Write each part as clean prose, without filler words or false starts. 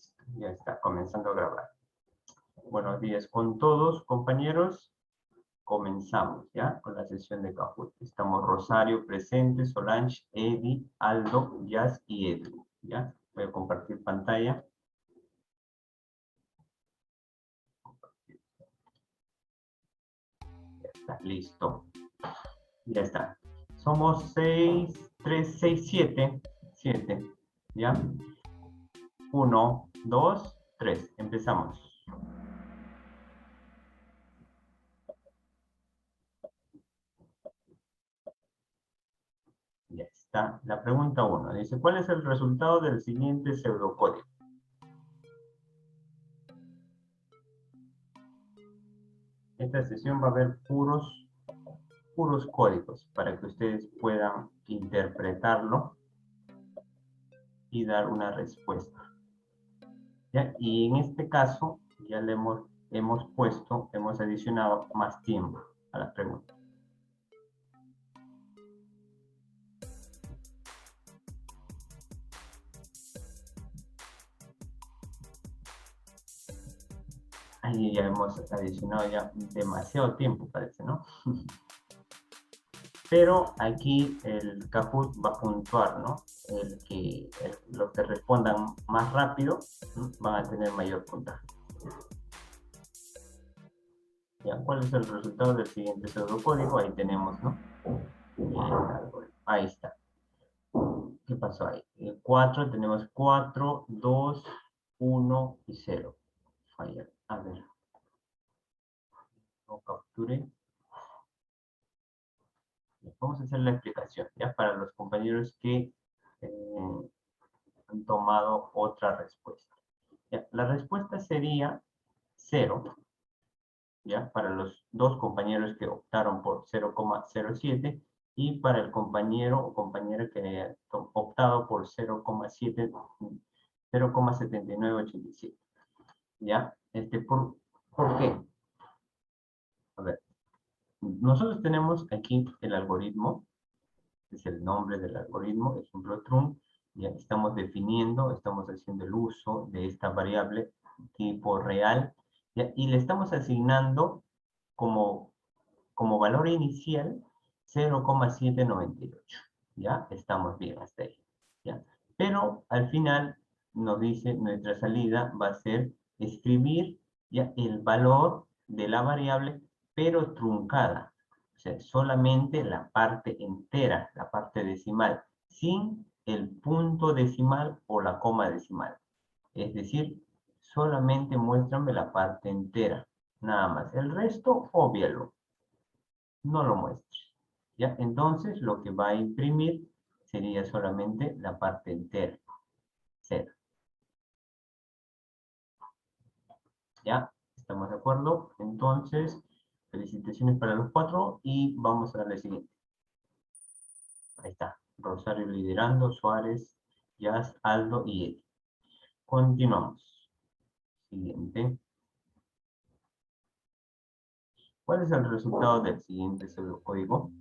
Listo, ya está comenzando a grabar. Buenos días con todos, compañeros. Comenzamos, ¿ya? Con la sesión de Kahoot. Estamos Rosario presente, Solange, Eddie, Aldo, Jazz y Edu, ¿ya? Voy a compartir pantalla. Ya está, listo. Ya está. Somos 6, 3, 6, 7. 7, ¿ya? 1, 2, 3. Empezamos. Ya está. La pregunta 1 dice, ¿cuál es el resultado del siguiente pseudocódigo? Esta sesión va a haber puros códigos para que ustedes puedan interpretarlo y dar una respuesta. ¿Ya? Y en este caso ya le hemos adicionado más tiempo a la pregunta. Ahí ya hemos adicionado ya demasiado tiempo, parece, ¿no? Pero aquí el Kahoot va a puntuar, ¿no? Los que respondan más rápido, ¿no? Van a tener mayor puntaje. ¿Ya? ¿Cuál es el resultado del siguiente pseudocódigo? Ahí tenemos, ¿no? Ahí está. ¿Qué pasó ahí? 4, tenemos 4, 2, 1 y 0. Falla. A ver. No capture. Vamos a hacer la explicación, ¿ya? Para los compañeros que han tomado otra respuesta. ¿Ya? La respuesta sería 0, ¿ya? Para los dos compañeros que optaron por 0,07 y para el compañero o compañera que ha optado por 0,7987. ¿Ya? ¿Por qué? A ver, nosotros tenemos aquí el algoritmo, es el nombre del algoritmo, ejemplo trun, ya estamos definiendo, estamos haciendo el uso de esta variable tipo real, ¿ya? Y le estamos asignando como valor inicial 0,798, ¿ya? Estamos bien hasta ahí, ¿ya? Pero al final nos dice, nuestra salida va a ser escribir ya el valor de la variable, pero truncada. O sea, solamente la parte entera, la parte decimal, sin el punto decimal o la coma decimal. Es decir, solamente muéstrame la parte entera, nada más. El resto, óbvialo, no lo muestres. ¿Ya? Entonces, lo que va a imprimir sería solamente la parte entera, 0. ¿Ya? ¿Estamos de acuerdo? Entonces, felicitaciones para los 4 y vamos a darle siguiente. Ahí está. Rosario liderando, Suárez, Jazz, Aldo y Eddie. Continuamos. Siguiente. ¿Cuál es el resultado del siguiente pseudocódigo?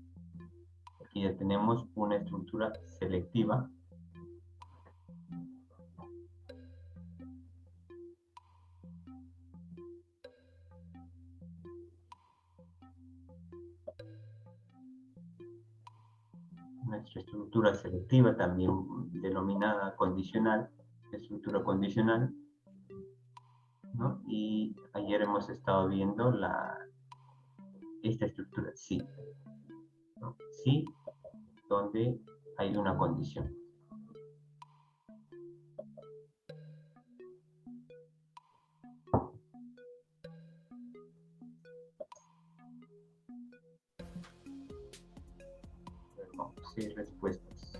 Aquí ya tenemos una estructura selectiva. Nuestra estructura selectiva, también denominada condicional, estructura condicional, ¿no? Y ayer hemos estado viendo esta estructura, sí, ¿no? Sí, donde hay una condición. Vamos, 6 respuestas.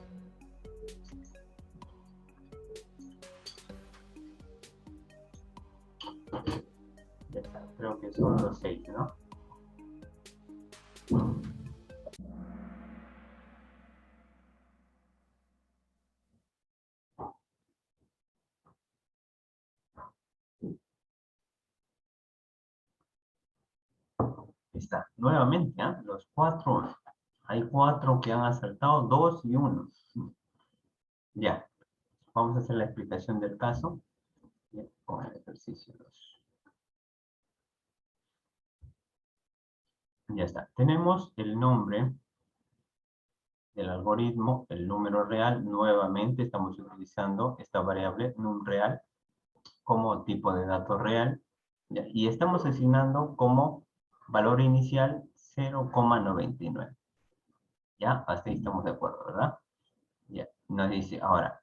Ya está, creo que son los 6, ¿no? Está, nuevamente, ¿eh? Los 4, hay 4 que han acertado, 2 y 1. Ya, vamos a hacer la explicación del caso. Bien, con el ejercicio 2. Ya está. Tenemos el nombre del algoritmo, el número real. Nuevamente estamos utilizando esta variable num_real como tipo de dato real. ¿Ya? Y estamos asignando como valor inicial 0,99. ¿Ya? Hasta ahí estamos de acuerdo, ¿verdad? Ya. Nos dice, ahora,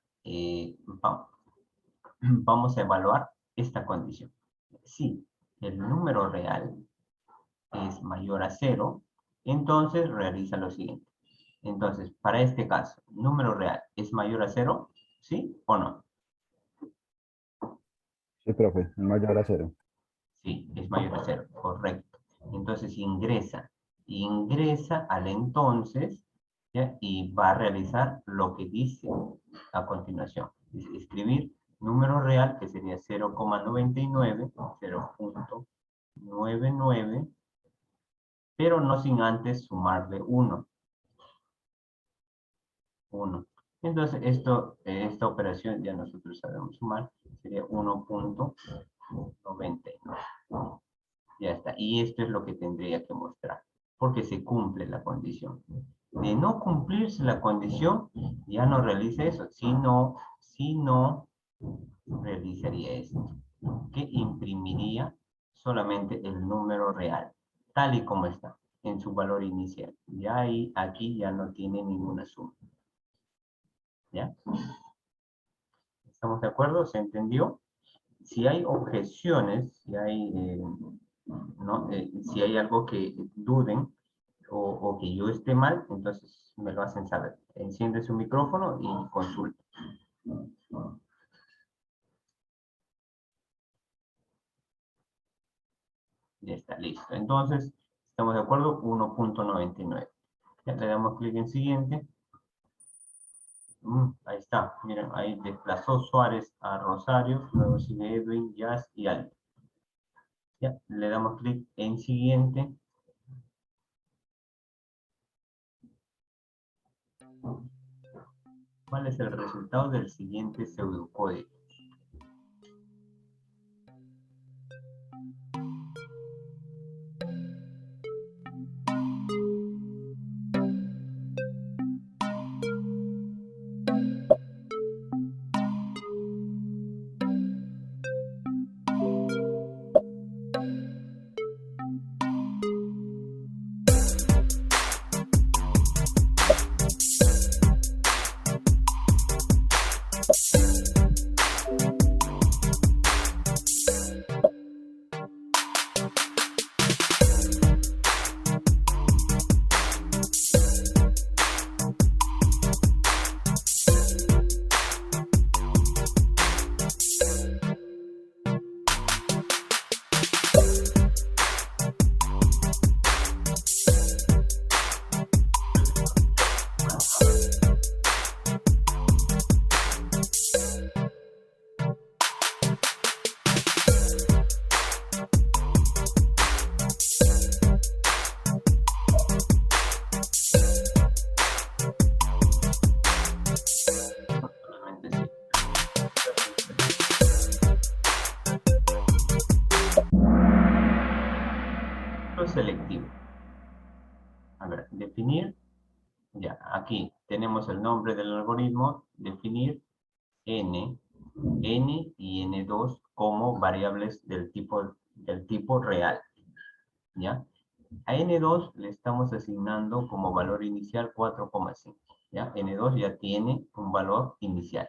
vamos a evaluar esta condición. Si el número real es mayor a 0, entonces realiza lo siguiente. Entonces, para este caso, ¿número real es mayor a 0? ¿Sí o no? Sí, profe, es mayor a 0. Sí, es mayor a 0, correcto. Entonces ingresa al entonces, ¿ya? Y va a realizar lo que dice a continuación. Dice escribir número real, que sería 0,99, 0.99, pero no sin antes sumarle 1. Entonces, esta operación ya nosotros sabemos sumar, sería 1.99. Ya está. Y esto es lo que tendría que mostrar, porque se cumple la condición. De no cumplirse la condición, ya no realiza eso, sino realizaría esto, que imprimiría solamente el número real, tal y como está, en su valor inicial. Ya ahí, aquí ya no tiene ninguna suma. ¿Ya? ¿Estamos de acuerdo? ¿Se entendió? Si hay objeciones, si hay algo que duden o que yo esté mal, entonces me lo hacen saber. Enciende su micrófono y consulta. Ya está, listo. Entonces, ¿estamos de acuerdo? 1.99. Ya le damos clic en siguiente. Ahí está, miren, ahí desplazó Suárez a Rosario, luego sigue Edwin, Jazz y Aldo. Ya, le damos clic en siguiente. ¿Cuál es el resultado del siguiente pseudocódigo? Solamente sí. Lo selectivo. A ver, definir. Ya, aquí tenemos el nombre del algoritmo. Definir n y n2 como variables del tipo real. ¿Ya? A n2 le estamos asignando como valor inicial 4,5. ¿Ya? n2 ya tiene un valor inicial.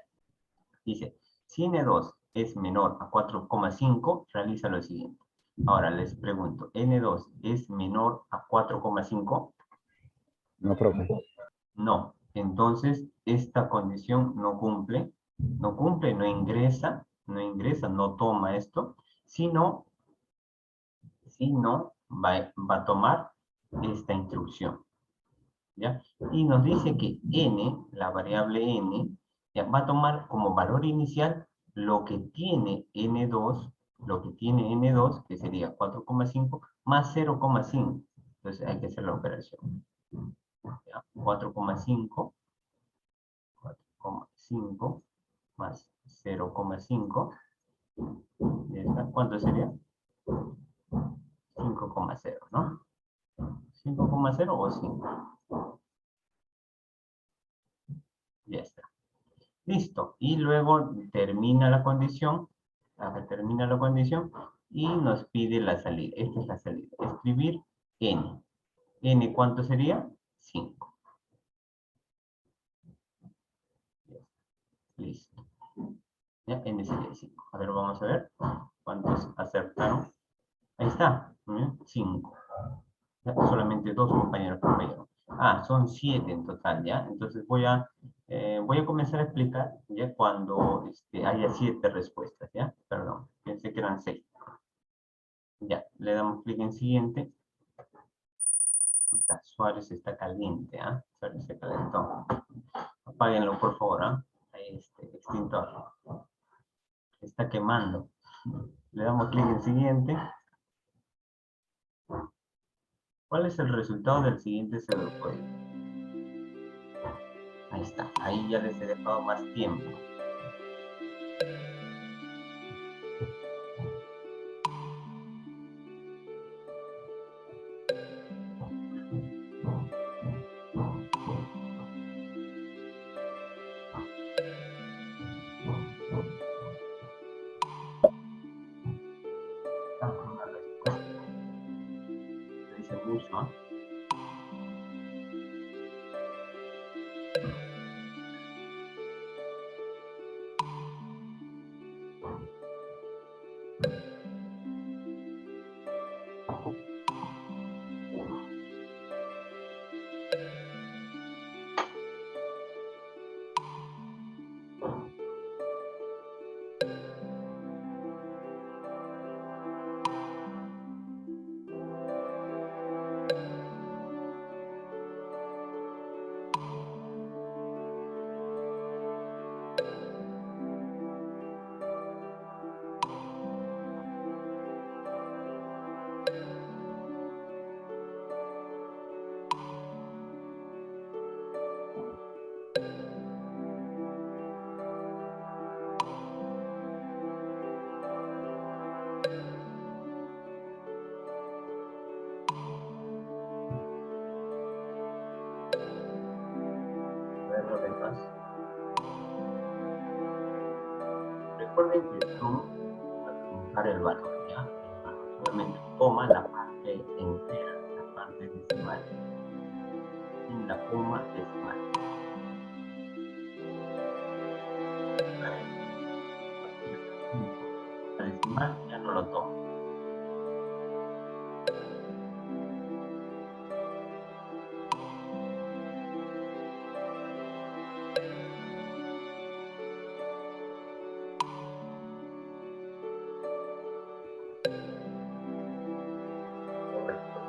Dice, si n2 es menor a 4,5, realiza lo siguiente. Ahora les pregunto, ¿n2 es menor a 4,5? No, profe. No. Entonces, esta condición no cumple, no toma esto, sino va a tomar esta instrucción. ¿Ya? Y nos dice que n, la variable n, ya va a tomar como valor inicial lo que tiene n2, que sería 4,5, más 0,5. Entonces hay que hacer la operación. 4,5 más 0,5 ¿cuánto sería? 5,0, ¿no? 5,0 o 5. Ya está. Listo. Y luego termina la condición. Acá termina la condición y nos pide la salida. Esta es la salida. Escribir n. ¿N cuánto sería? 5. Listo. Ya, n sería 5. A ver, vamos a ver cuántos acertaron. Ahí está. 5. Solamente 2 compañeros fallaron. Ah, son 7 en total, ¿ya? Entonces voy a comenzar a explicar, ¿ya? Cuando haya 7 respuestas, ¿ya? Perdón, pensé que eran 6. Ya, le damos clic en siguiente. Suárez está caliente, ¿ah? Suárez se calentó. Apáguenlo, por favor, ¿ah? Ahí extintor. Está quemando. Le damos clic en siguiente. ¿Cuál es el resultado del siguiente pseudocódigo? Ahí está. Ahí ya les he dejado más tiempo. Una respuesta. Dice mucho, ¿ah? A ver lo demás. Recuerden que son para el valor, ¿ya? El valor solamente toma la parte entera, la parte decimal, sin la coma decimal. La decimal ya no lo toma. Correcto.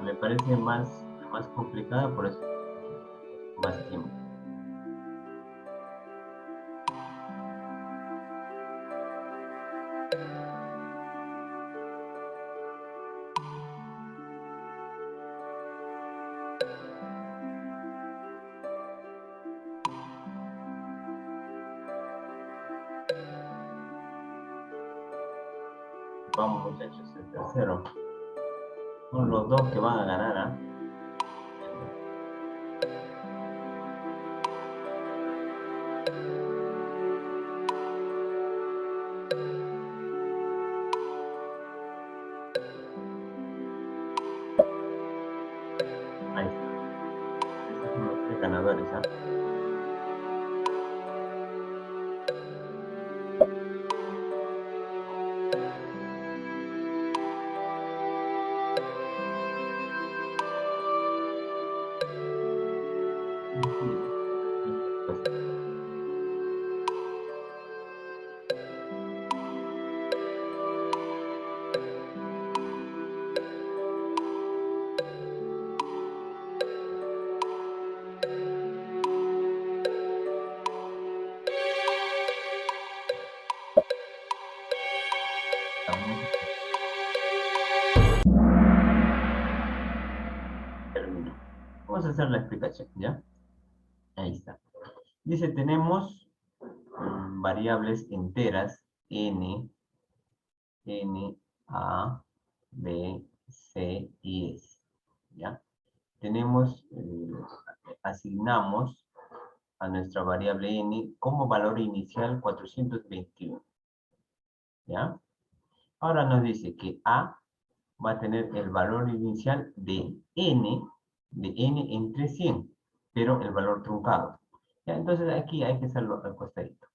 Me parece más complicada, por eso más tiempo. Vamos, muchachos, el tercero. Son los dos que van a ganar, ¿ah? Ahí está. Estos son los 3 ganadores, ¿ah? Pues, Vamos a hacer la explicación, ¿ya? Ahí está. Dice, tenemos variables enteras n, a, b, c y s, ¿ya? Tenemos, asignamos a nuestra variable n como valor inicial 421, ¿ya? Ahora nos dice que a va a tener el valor inicial de n entre 100, pero el valor truncado. ¿Ya? Entonces aquí hay que hacerlo al costadito.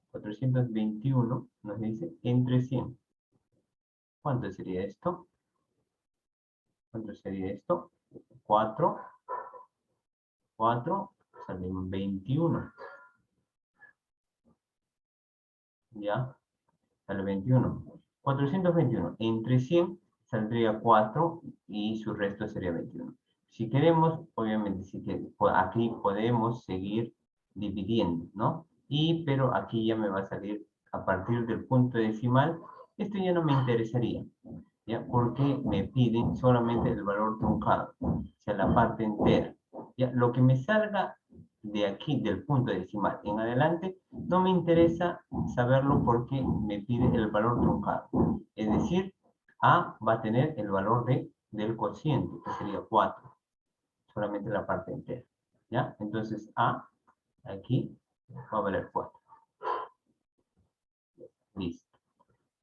421 nos dice entre 100. ¿Cuánto sería esto? ¿Cuánto sería esto? 4, salen 21. ¿Ya? Sale 21. 421 entre 100 saldría 4 y su resto sería 21. Si queremos, obviamente, aquí podemos seguir dividiendo, ¿no? Pero aquí ya me va a salir a partir del punto decimal. Esto ya no me interesaría, ¿ya? Porque me piden solamente el valor truncado, o sea, la parte entera. ¿Ya? Lo que me salga de aquí, del punto decimal en adelante, no me interesa saberlo porque me pide el valor truncado. Es decir, A va a tener el valor del cociente, que sería 4, solamente la parte entera. ¿Ya? Entonces A, aquí, va a valer 4. Listo.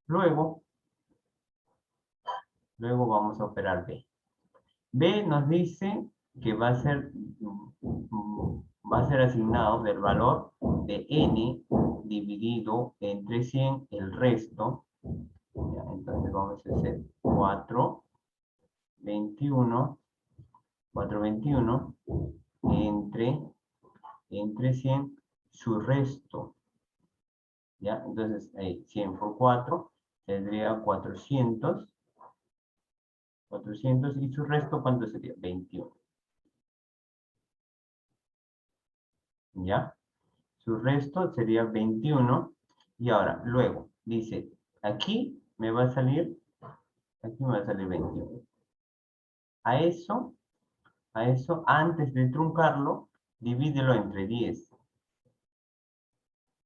Luego vamos a operar B. B nos dice que va a ser asignado del valor de n dividido entre 100 el resto. Ya, entonces vamos a hacer 421 entre 100 su resto. ¿Ya? Entonces ahí 100 por 4 tendría 400 y su resto, ¿cuánto sería? 21. ¿Ya? Su resto sería 21. Y ahora, luego, dice, aquí me va a salir 21. A eso, antes de truncarlo, divídelo entre 10.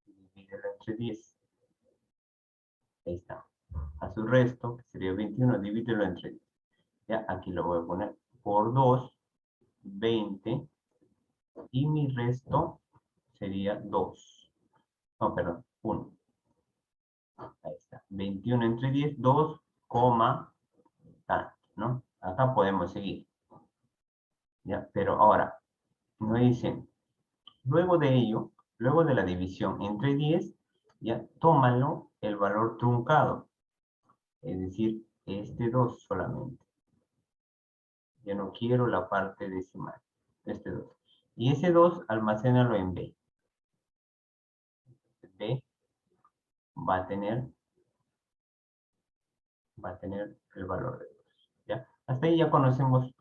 Divídelo entre 10. Ahí está. A su resto, que sería 21, divídelo entre 10. Ya, aquí lo voy a poner por 2, 20. Y mi resto sería 2. No, perdón, 1. Ahí está. 21 entre 10, 2, tanto, ¿no? Acá podemos seguir. ¿Ya? Pero ahora, nos dicen, luego de ello, luego de la división entre 10, ya tómalo el valor truncado. Es decir, este 2 solamente. Yo no quiero la parte decimal. Este 2. Y ese 2 almacénalo en B. B va a tener el valor de 2. ¿Ya? Hasta ahí ya conocemos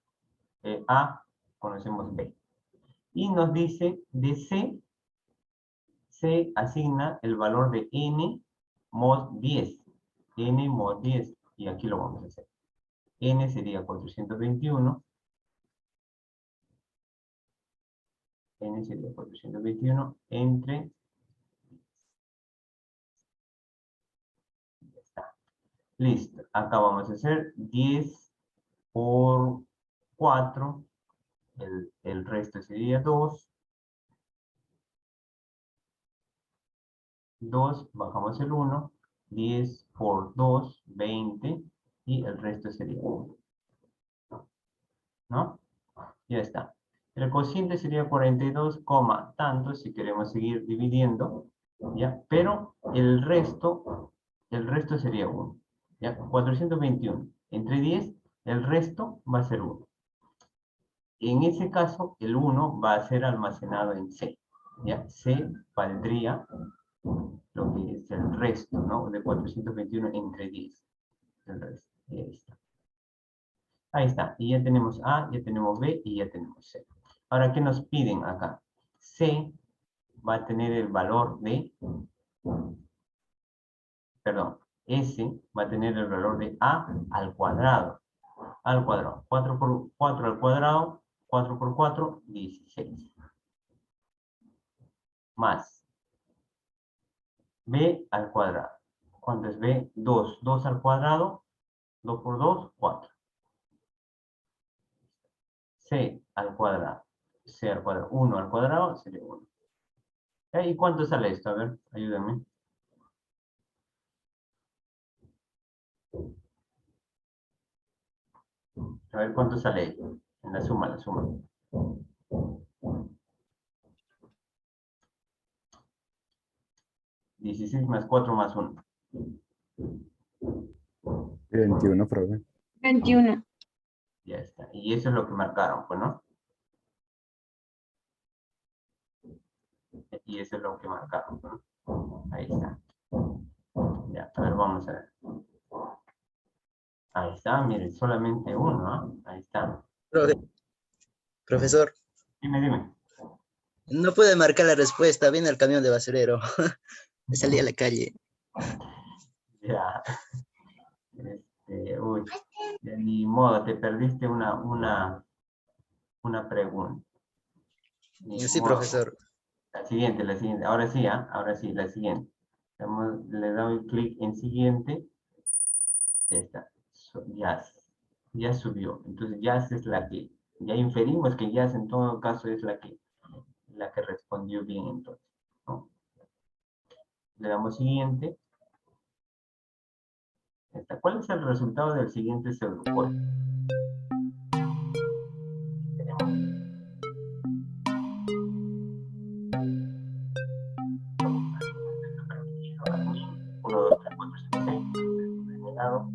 A, conocemos B. Y nos dice de C, se asigna el valor de n mod 10. N mod 10. Y aquí lo vamos a hacer. N sería 421. N sería 421 entre... Ya está. Listo. Acá vamos a hacer 10 por 4. El resto sería 2. 2, bajamos el 1. 10 por 2, 20. Y el resto sería 1. ¿No? Ya está. El cociente sería 42, tanto si queremos seguir dividiendo, ¿ya? Pero el resto sería 1, ¿ya? 421. Entre 10, el resto va a ser 1. En ese caso, el 1 va a ser almacenado en C, ¿ya? C valdría lo que es el resto, ¿no? De 421 entre 10. El resto. Y ahí está. Ahí está. Y ya tenemos A, ya tenemos B y ya tenemos C. Ahora, ¿qué nos piden acá? C va a tener el valor de, perdón, S va a tener el valor de A al cuadrado. 4 por 4 al cuadrado, 4 por 4, 16. Más b al cuadrado. ¿Cuánto es b? 2. 2 al cuadrado, 2 por 2, 4. C al cuadrado. C al cuadrado. 1 al cuadrado sería 1. ¿Y cuánto sale esto? A ver, ayúdame. A ver cuánto sale esto. En la suma, la suma. 16 más 4 más 1. 21, profe. 21. Ya está. Y eso es lo que marcaron, pues, ¿no? Y eso es lo que marcaron, ¿no? Ahí está. Ya, a ver, vamos a ver. Ahí está, miren, solamente uno, ¿ah? Ahí está. Profesor, Dime, dime. no pude marcar la respuesta. Viene el camión de basurero. Me salí a la calle. Ya. Uy, ya ni modo, te perdiste una pregunta. Ni Sí, modo. profesor. La siguiente, la siguiente. Ahora sí, ¿ah? Ahora sí, la siguiente. Le doy clic en siguiente. Esta. Ya subió. Entonces, Jazz es la que, ya inferimos que Jazz en todo caso es la que respondió bien entonces, ¿no? Le damos siguiente. ¿Cuál es el resultado del siguiente pseudocódigo? Tenemos 1, 2, 3, 4, 5, 6. Terminado.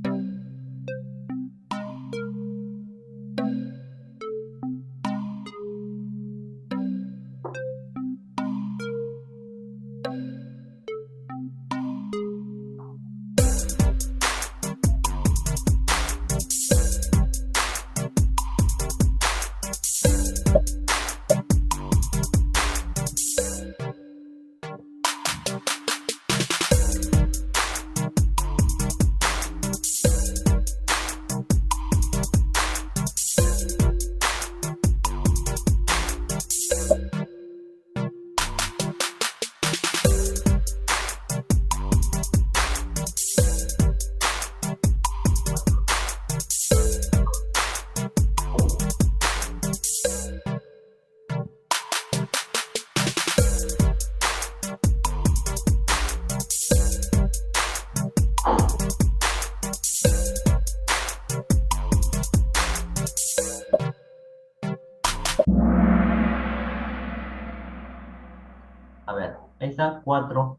A ver, esas cuatro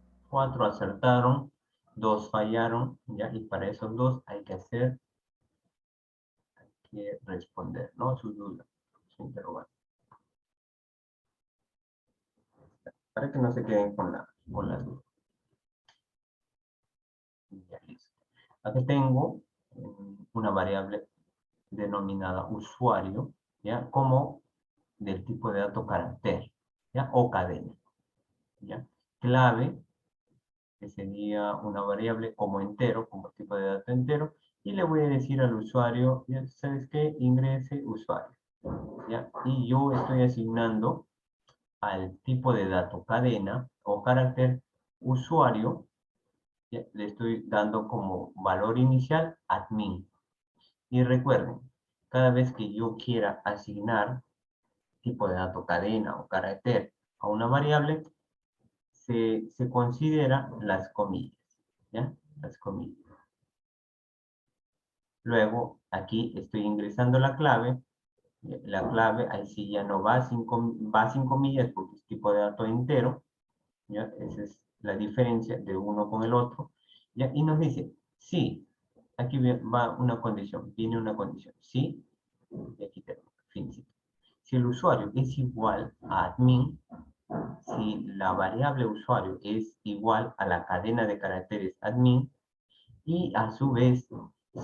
acertaron, 2 fallaron, ¿ya? Y para esos 2 hay que responder, ¿no? Su duda, su interrogante. Para que no se queden con las dudas. Ya, listo. Aquí tengo una variable denominada usuario, ¿ya? Como del tipo de dato carácter, ¿ya? O cadena, ¿ya? Clave, que sería una variable como entero, como tipo de dato entero, y le voy a decir al usuario, ya sabes qué, ingrese usuario, ¿ya? Y yo estoy asignando al tipo de dato cadena o carácter usuario, ¿ya? Le estoy dando como valor inicial admin. Y recuerden, cada vez que yo quiera asignar tipo de dato cadena o carácter a una variable, se considera las comillas, ¿ya? Las comillas. Luego, aquí estoy ingresando la clave. La clave, ahí sí ya no va sin comillas porque es tipo de dato entero, ¿ya? Esa es la diferencia de uno con el otro, ¿ya? Y nos dice, sí, aquí va una condición, viene una condición, sí, y aquí tenemos, fin. Si el usuario es igual a admin, si la variable usuario es igual a la cadena de caracteres admin, y a su vez,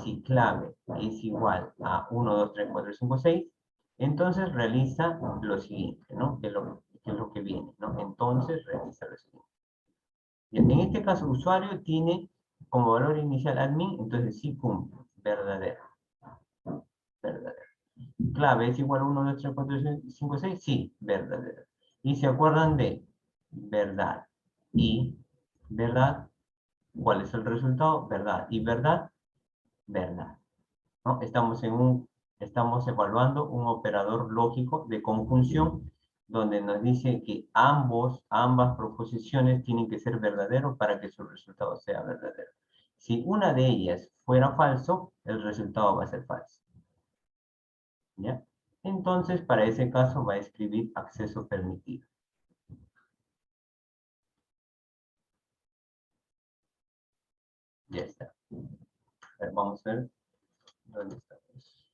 si clave es igual a 1, 2, 3, 4, 5, 6, entonces realiza lo siguiente, ¿no? Que es lo que viene, ¿no? Entonces realiza lo siguiente. Y en este caso, usuario tiene como valor inicial admin, entonces sí cumple, verdadero. Verdadero. Clave es igual a 1, 2, 3, 4, 5, 6. Sí, verdadero. Y se acuerdan de verdad y verdad. ¿Cuál es el resultado? Verdad y verdad, verdad. ¿No? Estamos evaluando un operador lógico de conjunción donde nos dice que ambas proposiciones tienen que ser verdaderos para que su resultado sea verdadero. Si una de ellas fuera falso, el resultado va a ser falso. ¿Ya? Entonces, para ese caso va a escribir acceso permitido. Ya está. A ver, vamos a ver dónde estamos.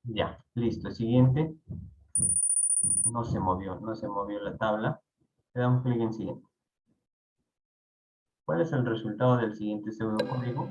Ya, listo. Siguiente. No se movió la tabla. Le damos clic en siguiente. ¿Cuál es el resultado del siguiente pseudocódigo?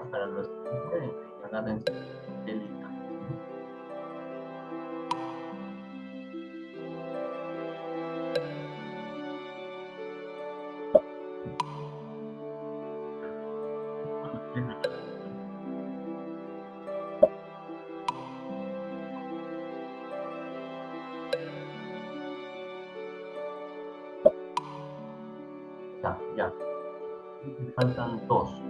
Para los que pueden, agárrense delita. Ya. Me faltan dos.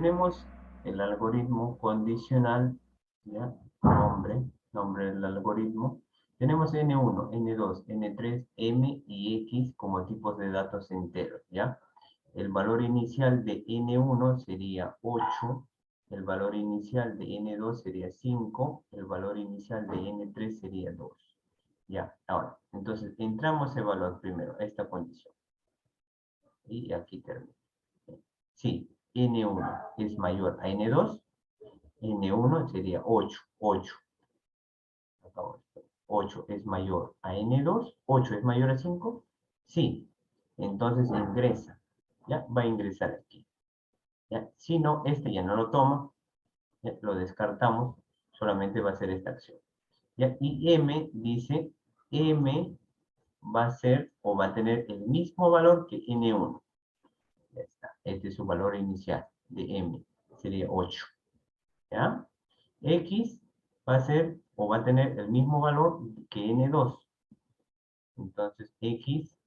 tenemos el algoritmo condicional, ¿ya? Nombre del algoritmo. Tenemos N1, N2, N3, M y X como tipos de datos enteros, ¿ya? El valor inicial de N1 sería 8, el valor inicial de N2 sería 5, el valor inicial de N3 sería 2. Ya, ahora, entonces entramos a evaluar primero esta condición. Y aquí termino. Si N1 es mayor a N2, N1 sería 8. 8 es mayor a N2, 8 es mayor a 5, sí. Entonces ingresa, ya va a ingresar aquí. ¿Ya? Si no, este ya no lo toma, ¿ya? Lo descartamos, solamente va a ser esta acción. ¿Ya? Y M dice, M va a ser o va a tener el mismo valor que N1. Ya está, este es su valor inicial de M, sería 8. ¿Ya? X va a ser o va a tener el mismo valor que N2. Entonces X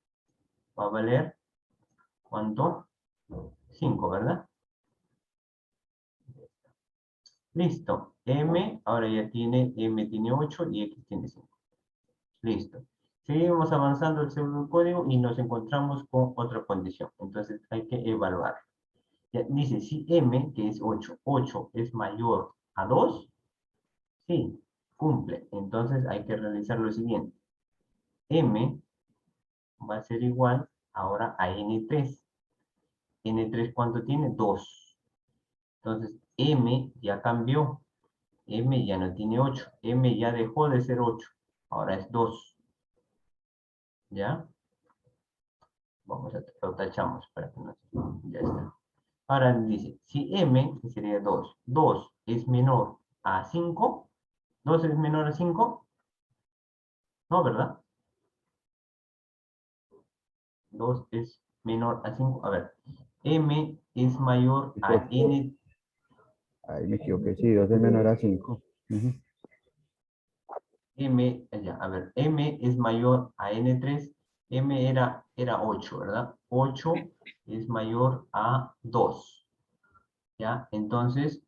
va a valer, ¿cuánto? 5, ¿verdad? Listo. M, ahora ya tiene, M tiene 8 y X tiene 5. Listo. Seguimos avanzando el pseudocódigo y nos encontramos con otra condición. Entonces hay que evaluar. Ya, dice, si M, que es 8, 8 es mayor a 2, sí, cumple. Entonces hay que realizar lo siguiente. M va a ser igual ahora a N3. N3, ¿cuánto tiene? 2. Entonces M ya cambió. M ya no tiene 8. M ya dejó de ser 8. Ahora es 2. ¿Ya? Vamos a lo tachamos para que no se... Ya está. Ahora dice, si M, que sería 2, 2 es menor a 5, 2 es menor a 5, no, ¿verdad? 2 es menor a 5. A ver, M es mayor a N. Ahí me equivoqué, sí, 2 es menor a 5. M, ya, a ver, M es mayor a N3. M era 8, ¿verdad? 8 es mayor a 2. ¿Ya? Entonces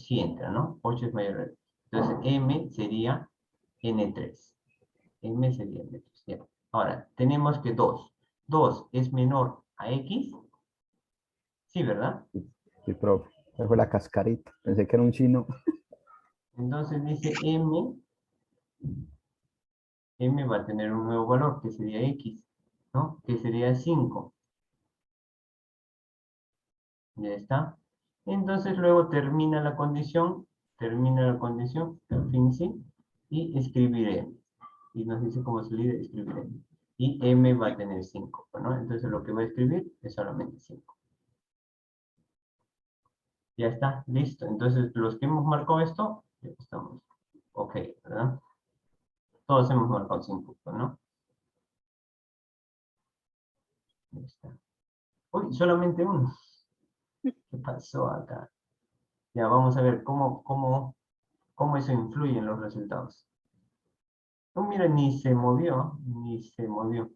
sí entra, ¿no? 8 es mayor a 2. Entonces M sería N3. M sería N3. ¿Ya? Ahora, tenemos que 2. 2 es menor a X. Sí, ¿verdad? Sí, profe. Esa fue la cascarita. Pensé que era un chino. Entonces dice M va a tener un nuevo valor, que sería X, ¿no? Que sería 5. Ya está. Entonces luego termina la condición, al fin sí, y escribiré. Y nos dice como salida, escribiré. Y M va a tener 5, ¿no? Entonces lo que va a escribir es solamente 5. Ya está, listo. Entonces los que hemos marcado esto, ya estamos. Ok, ¿verdad? Todos hemos marcado 5, ¿no? Ya está. Uy, solamente uno. ¿Qué pasó acá? Ya, vamos a ver cómo eso influye en los resultados. Oh, mira, ni se movió, ni se movió.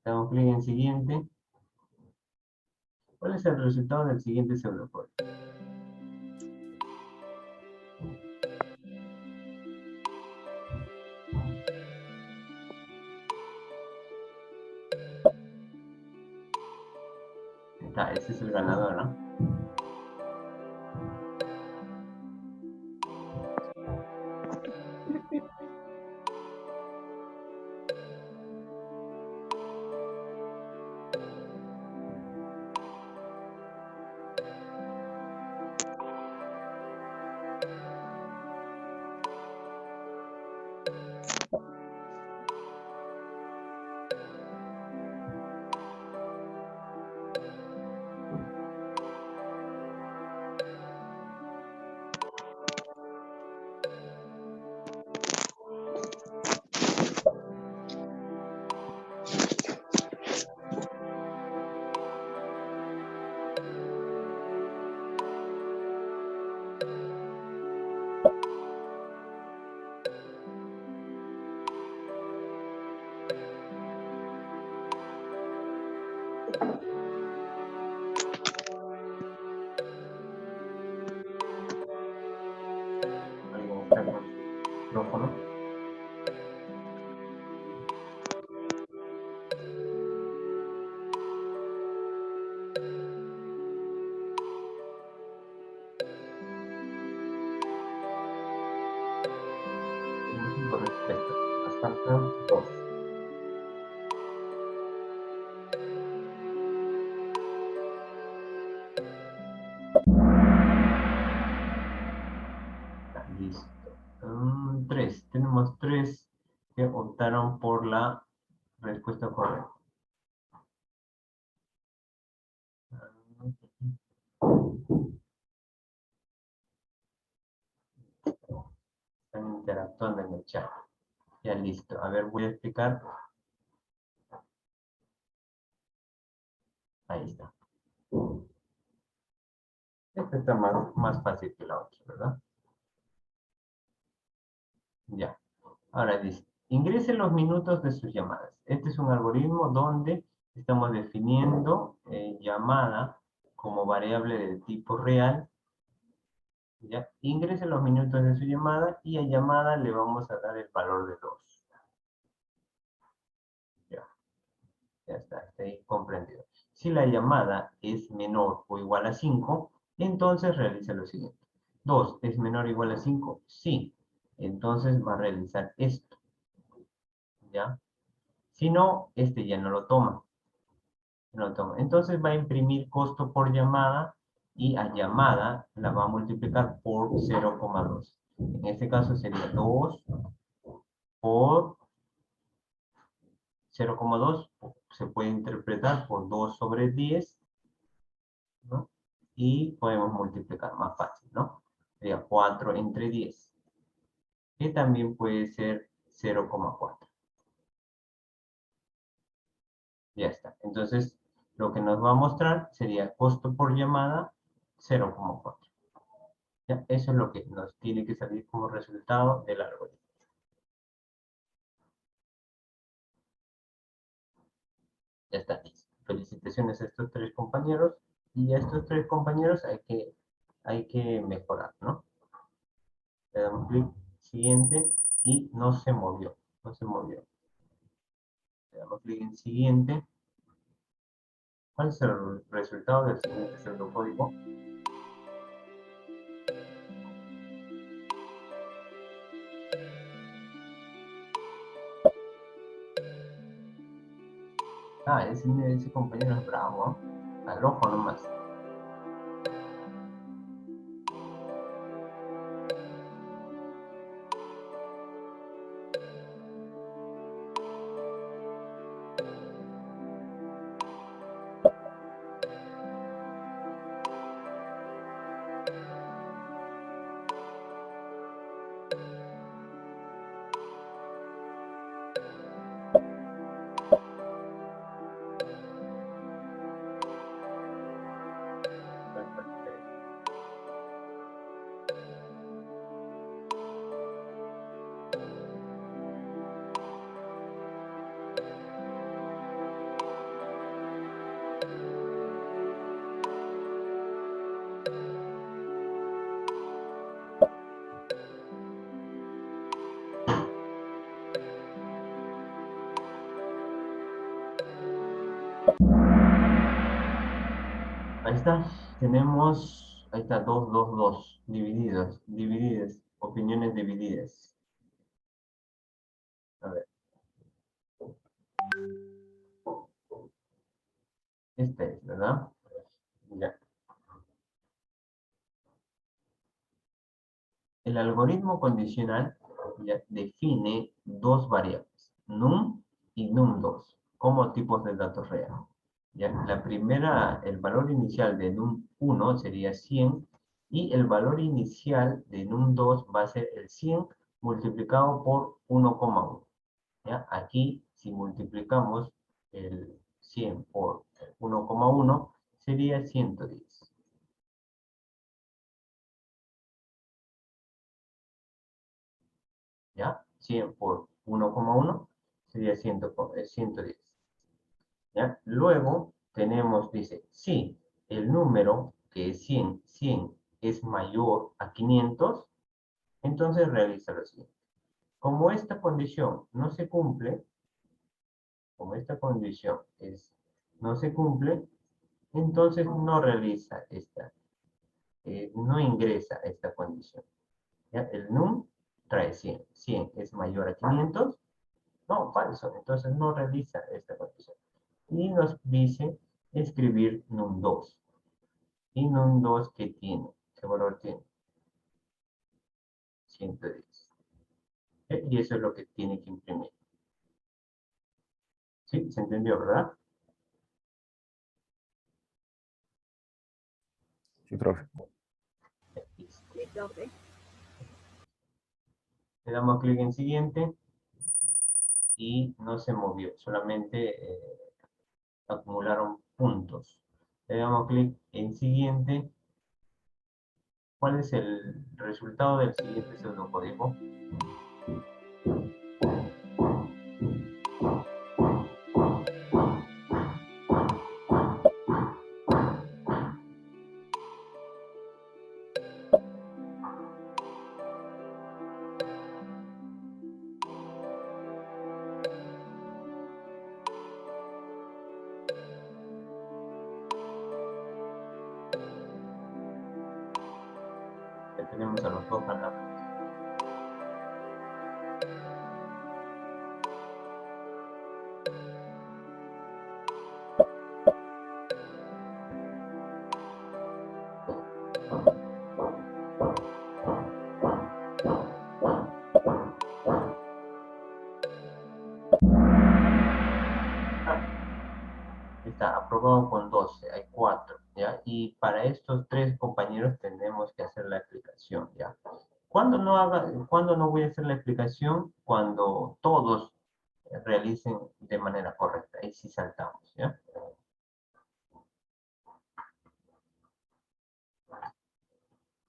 Damos clic en siguiente. ¿Cuál es el resultado del siguiente pseudocódigo? Está, ese es el ganador, ¿no? micrófono. Última respuesta. Nos faltan 2. Listo. 3. Tenemos 3 que optaron por la respuesta correcta. Están interactuando en el chat. Ya listo. A ver, voy a explicar. Ahí está. Esta está más fácil que la otra, ¿verdad? Ya. Ahora dice, ingrese los minutos de sus llamadas. Este es un algoritmo donde estamos definiendo llamada como variable de tipo real. ¿Ya? Ingrese los minutos de su llamada y a llamada le vamos a dar el valor de 2. Ya está ahí comprendido. Si la llamada es menor o igual a 5, entonces realiza lo siguiente. 2 es menor o igual a 5, sí. Entonces va a realizar esto. ¿Ya? Si no, este ya no lo toma. No lo toma. Entonces va a imprimir costo por llamada y a llamada la va a multiplicar por 0,2. En este caso sería 2 por 0,2 se puede interpretar por 2 sobre 10, ¿no? Y podemos multiplicar más fácil, ¿no? Sería 4 entre 10, que también puede ser 0,4. Ya está. Entonces, lo que nos va a mostrar sería costo por llamada 0,4. ¿Ya? Eso es lo que nos tiene que salir como resultado del algoritmo. Ya está. Felicitaciones a estos 3 compañeros. Y a estos 3 compañeros hay que mejorar, ¿no? Le damos clic, siguiente, y no se movió. No se movió. Le damos clic en siguiente. ¿Cuál es el resultado del siguiente pseudocódigo? Ah, ese compañero es bravo, ¿eh? Al ojo nomás. Ahí está, tenemos, ahí está, 2, 2, 2, divididas, opiniones divididas. A ver. Este es, ¿verdad? Ya. El algoritmo condicional ya define 2 variables, num y num2, como tipos de datos reales. Ya, la primera, el valor inicial de num1 sería 100 y el valor inicial de num2 va a ser el 100 multiplicado por 1,1. ¿Ya? Aquí, si multiplicamos el 100 por 1,1, sería 110. ¿Ya? 100 por 1,1 sería 110. ¿Ya? Luego tenemos, dice, si el número que es 100 es mayor a 500, entonces realiza lo siguiente. Como esta condición no se cumple, como esta condición no se cumple, entonces no realiza no ingresa esta condición. ¿Ya? El num trae 100. 100 es mayor a 500. No, falso. Entonces no realiza esta condición. Y nos dice escribir num2. Y num2, ¿qué tiene? ¿Qué valor tiene? 110. Y eso es lo que tiene que imprimir. ¿Sí? ¿Se entendió, verdad? Sí, profe. Sí, profe. Le damos clic en siguiente y no se movió, solamente acumularon puntos. Le damos clic en siguiente. ¿Cuál es el resultado del siguiente pseudocódigo? Ya tenemos a los dos ganadores. Está aprobado con 12, hay 4, ¿ya? Y para estos 3 compañeros tenemos que hacer la explicación, ¿ya? ¿Cuándo no voy a hacer la explicación? Cuando todos realicen de manera correcta. Ahí sí saltamos, ¿ya?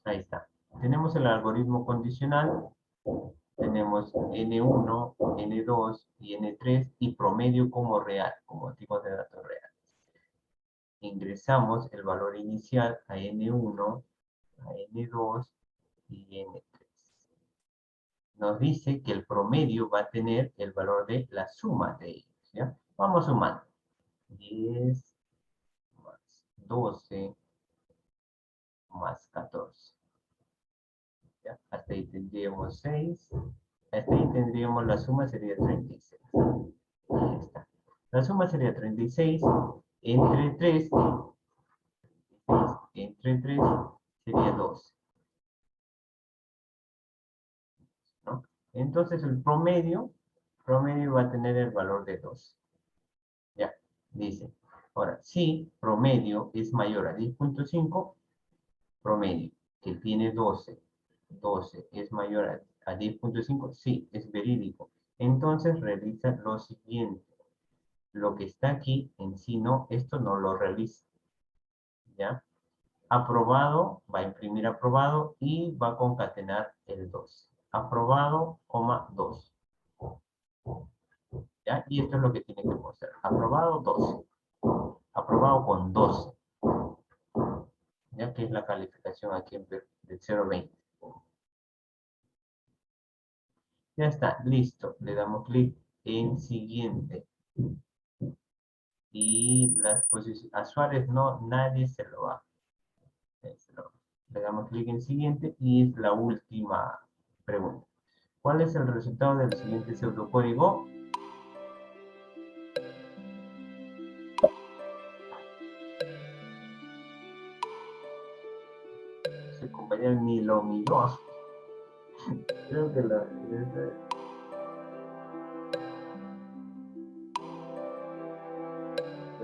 Ahí está. Tenemos el algoritmo condicional. Tenemos N1, N2 y N3 y promedio como real, como tipo de datos real. Ingresamos el valor inicial a N1, a N2 y N3. Nos dice que el promedio va a tener el valor de la suma de ellos, ¿ya? Vamos sumando. 10 más 12 más 14. ¿Ya? Hasta ahí tendríamos 6. Hasta ahí tendríamos la suma sería 36. Ahí está. La suma sería 36 entre 3. Entre 3 sería 12. ¿No? Entonces el promedio va a tener el valor de 12. Ya, dice. Ahora, si promedio es mayor a 10.5, promedio, que tiene 12 es mayor a 10.5, sí, es verídico. Entonces realiza lo siguiente. Lo que está aquí en sí no, esto no lo realiza. ¿Ya? Aprobado, va a imprimir aprobado y va a concatenar el 2. Aprobado, 2. ¿Ya? Y esto es lo que tiene que mostrar. Aprobado, 12. Aprobado con 12. ¿Ya? Que es la calificación aquí de 0 a 20. Ya está, listo. Le damos clic en siguiente. Y las posiciones, a Suárez no, nadie se lo va. Le damos clic en siguiente y es la última pregunta. ¿Cuál es el resultado del siguiente pseudocódigo? Ese compañero ni lo miró. Creo que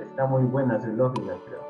está muy buena su lógica, creo.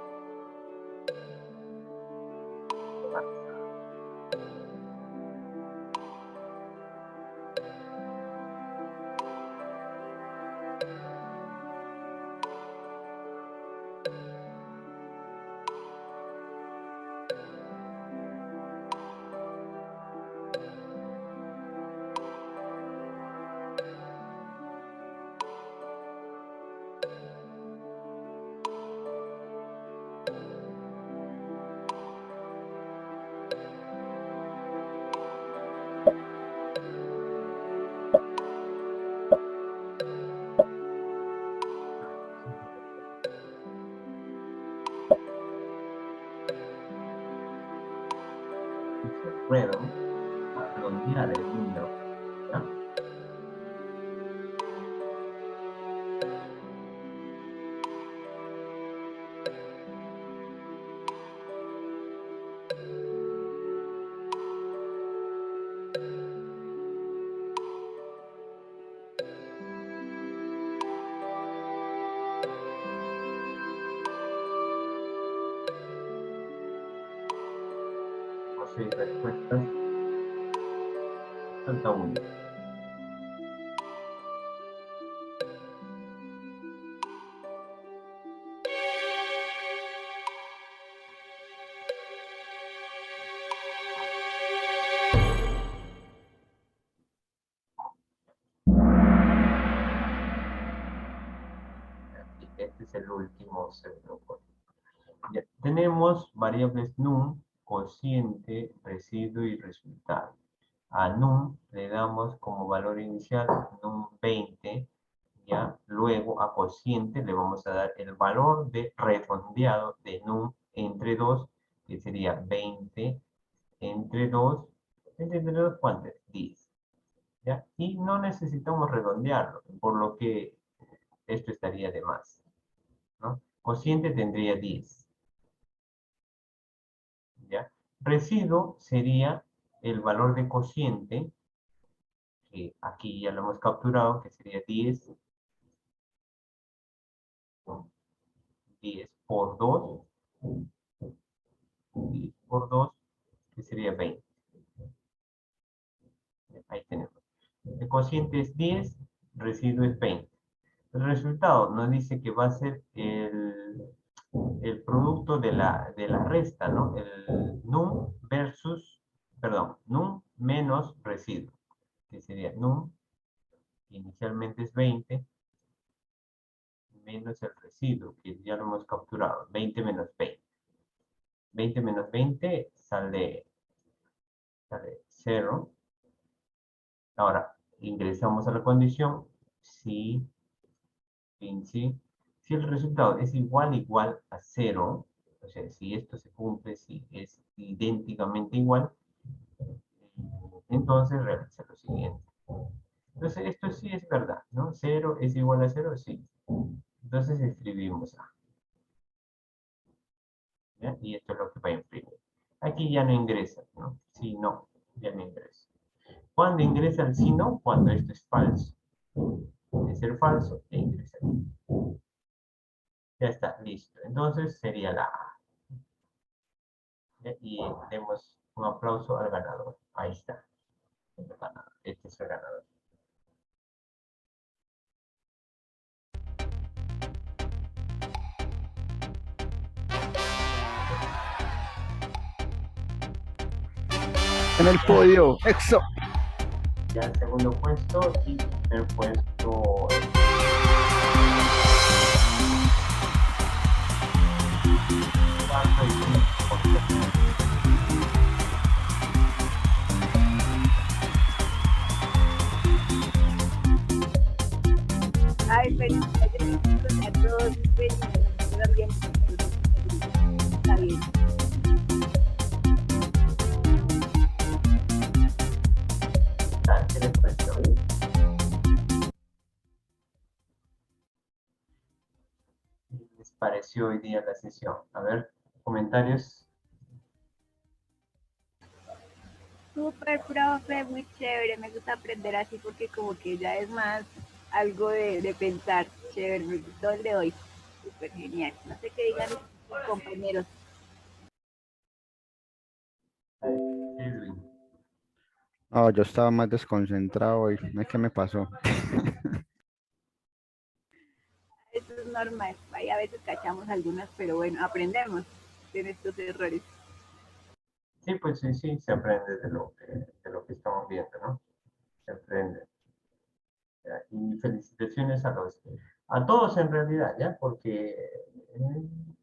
redondear el número, ¿ya? No sé, respuestas. Falta uno. Este es el último segundo. Ya, tenemos variables num, cociente, residuo y resultado. A num le damos como valor inicial num 20, ¿ya? Luego a cociente le vamos a dar el valor de redondeado de num entre 2, que sería 20 entre 2, entre 2, ¿cuánto es? 10, ¿ya? Y no necesitamos redondearlo, por lo que esto estaría de más, ¿no? Cociente tendría 10, ¿ya? Residuo sería el valor de cociente, que aquí ya lo hemos capturado, que sería 10, 10 por 2, 10 por 2, que sería 20. Ahí tenemos. El cociente es 10, residuo es 20. El resultado nos dice que va a ser el producto de la resta, ¿no? El num versus, perdón, num menos residuo, que sería num, que inicialmente es 20, menos el residuo, que ya lo hemos capturado, 20 menos 20. 20 menos 20 sale 0. Ahora, ingresamos a la condición, si el resultado es igual a 0, o sea, si esto se cumple, si es idénticamente igual, entonces realiza lo siguiente. Entonces, esto sí es verdad, ¿no? 0 es igual a 0, sí. Entonces escribimos A, ¿ya? Y esto es lo que va a imprimir. Aquí ya no ingresa, ¿no? Si no, ya no ingresa. ¿Cuándo ingresa el si no? Cuando esto es falso. De ser falso, ya ingresa. Ya está, listo. Entonces sería la A. Y demos un aplauso al ganador. Ahí está. El ganador. Este es el ganador. En el podio. ¡Eso! Ya el segundo puesto y primer puesto. Cuarto y quinto puesto. Ay, felicidades a todos. También. Está bien. ¿Qué les pareció? ¿Qué les pareció hoy día la sesión? A ver, comentarios. Súper, profe, muy chévere. Me gusta aprender así porque como que ya es más algo de pensar. Chévere, me gustó el de hoy. Súper genial. No sé qué digan mis compañeros. Edwin. Oh, yo estaba más desconcentrado hoy. No sé qué me pasó. Eso es normal. Ahí a veces cachamos algunas, pero bueno, aprendemos de estos errores. Sí, pues sí, sí, se aprende de lo que estamos viendo, ¿no? Se aprende. ¿Ya? Y felicitaciones a todos en realidad, ¿ya? Porque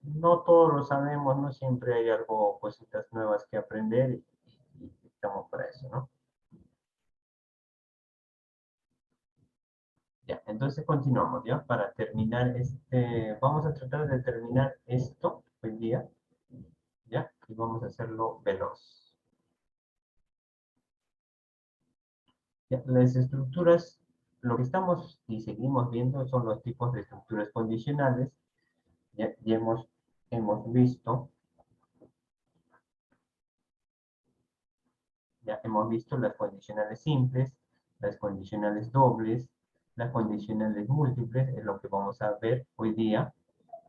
no todos lo sabemos, no siempre hay algo, cositas nuevas que aprender y estamos para eso, ¿no? Ya, entonces continuamos, ¿ya? Para terminar vamos a tratar de terminar esto hoy día, ¿ya? Y vamos a hacerlo veloz. Ya, las estructuras, lo que estamos y seguimos viendo son los tipos de estructuras condicionales. Ya hemos visto, ya hemos visto las condicionales simples, las condicionales dobles, las condicionales múltiples, es lo que vamos a ver hoy día,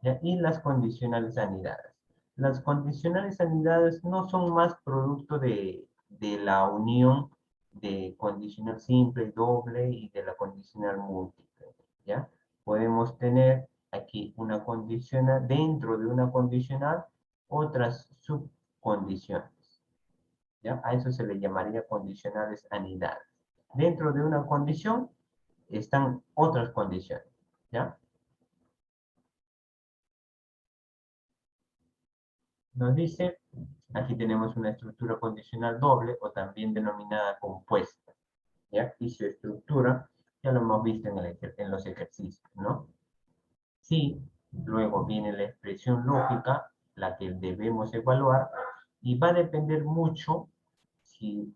¿ya? Y las condicionales anidadas. Las condicionales anidadas no son más producto de la unión de condicional simple, doble y de la condicional múltiple, ¿ya? Podemos tener aquí una condicional, dentro de una condicional, otras subcondiciones, ¿ya? A eso se le llamaría condicionales anidadas. Dentro de una condición están otras condiciones, ¿ya? Nos dice, aquí tenemos una estructura condicional doble o también denominada compuesta, ¿ya? Y su estructura ya lo hemos visto en los ejercicios, ¿no? Sí, luego viene la expresión lógica, la que debemos evaluar, y va a depender mucho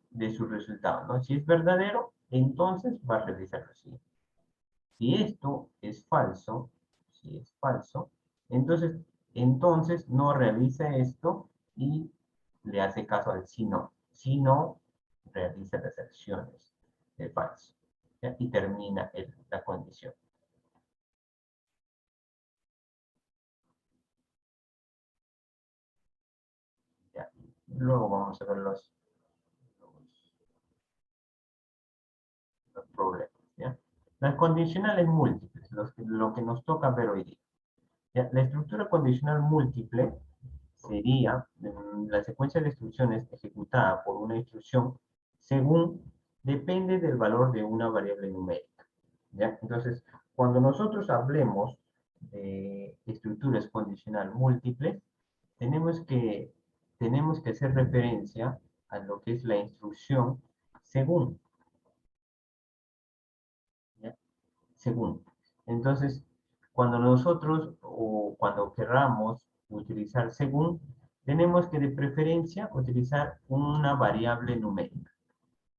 de su resultado, ¿no? Si es verdadero, entonces va a realizar lo siguiente. Si esto es falso, si es falso, entonces no realiza esto y le hace caso al si no. Si no, realiza las acciones de falso, ¿ya? Y termina la condición. ¿Ya? Luego vamos a ver los problemas, ¿ya? Las condicionales múltiples, lo que nos toca ver hoy día. ¿Ya? La estructura condicional múltiple sería la secuencia de instrucciones ejecutada por una instrucción según depende del valor de una variable numérica, ¿ya? Entonces, cuando nosotros hablemos de estructuras condicional múltiples, tenemos que hacer referencia a lo que es la instrucción según, ¿ya? Según. Entonces, cuando nosotros o cuando querramos utilizar según, tenemos que de preferencia utilizar una variable numérica,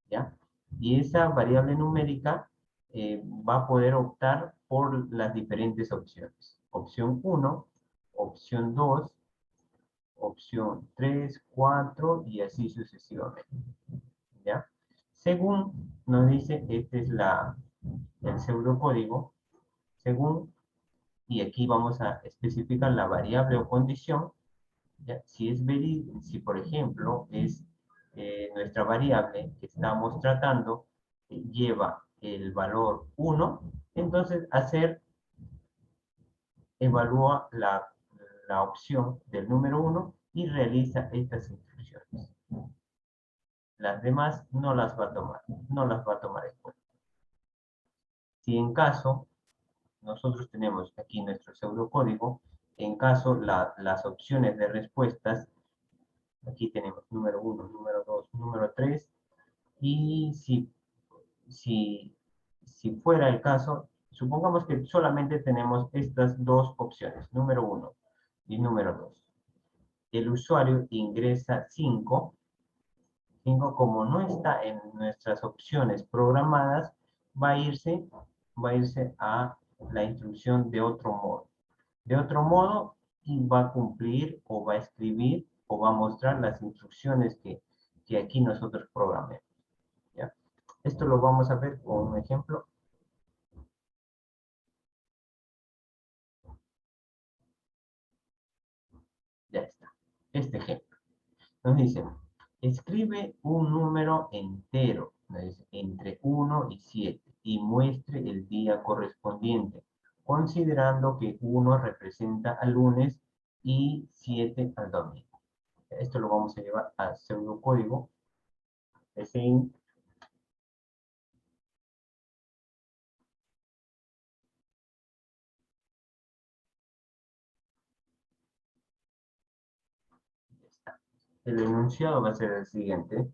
¿ya? Y esa variable numérica va a poder optar por las diferentes opciones. Opción 1, opción 2, opción 3, 4 y así sucesivamente, ¿ya? Según nos dice, este es el pseudocódigo, según, y aquí vamos a especificar la variable o condición, ¿ya? Si por ejemplo es nuestra variable que estamos tratando lleva el valor 1, entonces evalúa la opción del número 1 y realiza estas instrucciones. Las demás no las va a tomar en cuenta. Si en caso nosotros tenemos aquí nuestro pseudocódigo, en caso las opciones de respuestas, aquí tenemos número 1, número 2, número 3, y si fuera el caso, supongamos que solamente tenemos estas dos opciones, número 1 y número 2. El usuario ingresa 5, como no está en nuestras opciones programadas, va a irse a la instrucción de otro modo. De otro modo, y va a cumplir o va a escribir o va a mostrar las instrucciones que aquí nosotros programemos, ¿ya? Esto lo vamos a ver con un ejemplo. Ya está. Este ejemplo. Nos dice, escribe un número entero, entre 1 y 7, y muestre el día correspondiente, considerando que 1 representa al lunes y 7 al domingo. Esto lo vamos a llevar a pseudocódigo. El enunciado va a ser el siguiente.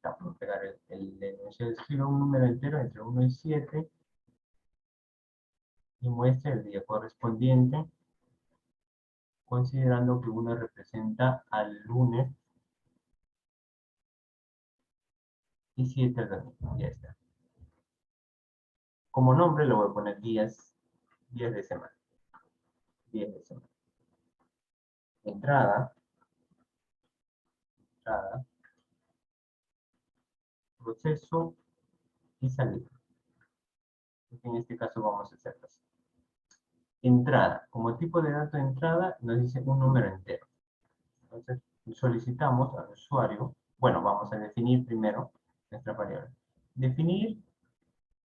Vamos a pegar el enunciado. Escribe un número entero entre 1 y 7 y muestra el día correspondiente, considerando que 1 representa al lunes y 7 el domingo. Ya está. Como nombre le voy a poner días de semana. Días de semana. Entrada, proceso y salida. En este caso vamos a hacerlo así. Entrada. Como tipo de dato de entrada nos dice un número entero. Entonces solicitamos al usuario, bueno, vamos a definir primero nuestra variable. Definir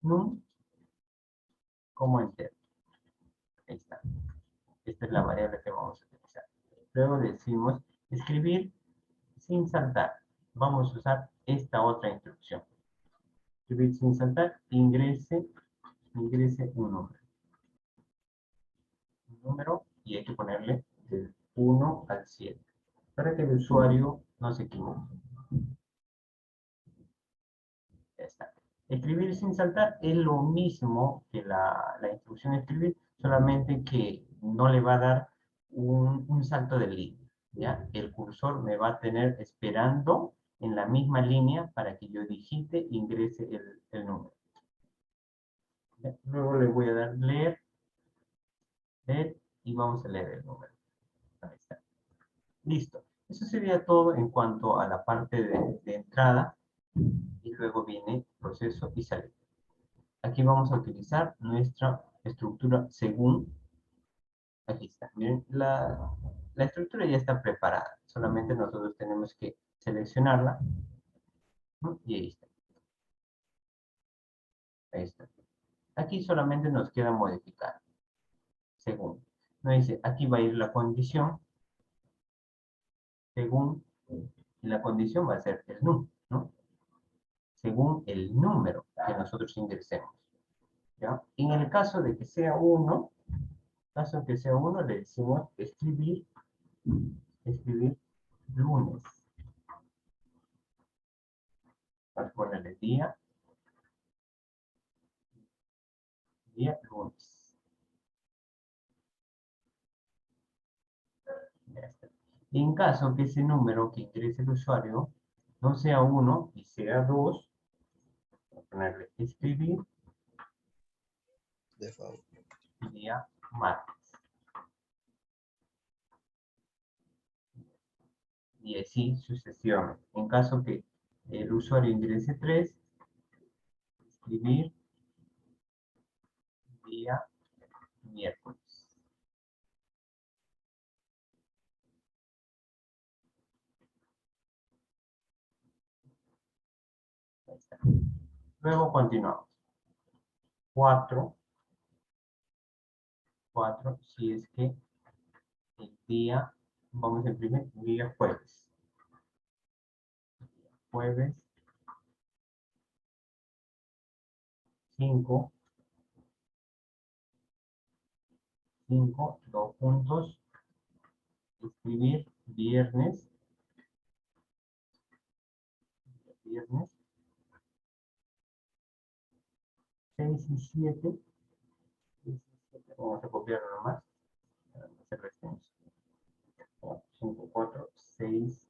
num como entero. Ahí está. Esta es la variable que vamos a utilizar. Luego decimos escribir sin saltar. Vamos a usar esta otra instrucción. Escribir sin saltar, ingrese un número. Un número y hay que ponerle del 1 al 7 para que el usuario no se equivoque. Ya está. Escribir sin saltar es lo mismo que la instrucción escribir, solamente que no le va a dar un salto de línea. ¿Ya? El cursor me va a tener esperando en la misma línea para que yo digite, ingrese el número. ¿Ya? Luego le voy a dar leer y vamos a leer el número. Ahí está. Listo. Eso sería todo en cuanto a la parte de entrada y luego viene proceso y salida. Aquí vamos a utilizar nuestra estructura según. Aquí está. Miren, la estructura ya está preparada. Solamente nosotros tenemos que seleccionarla. ¿No? Y ahí está. Ahí está. Aquí solamente nos queda modificar. Según. Nos dice, aquí va a ir la condición. Según. Y la condición va a ser el num, ¿no? Según el número que nosotros ingresemos. ¿Ya? En el caso de que sea 1, le decimos escribir lunes. Vamos a ponerle día lunes. Ya está. En caso que ese número que ingrese el usuario no sea 1 y sea 2, vamos a ponerle escribir De favor. día martes. Y así sucesivamente. En caso que el usuario ingrese 3, escribir día miércoles. Ahí está. Luego continuamos. 4, si es que el día, vamos a imprimir día jueves. Jueves 5, 2 puntos, escribir viernes 6 y 7, vamos a copiarlo nomás, para no hacer extenso. 5, 4, 6,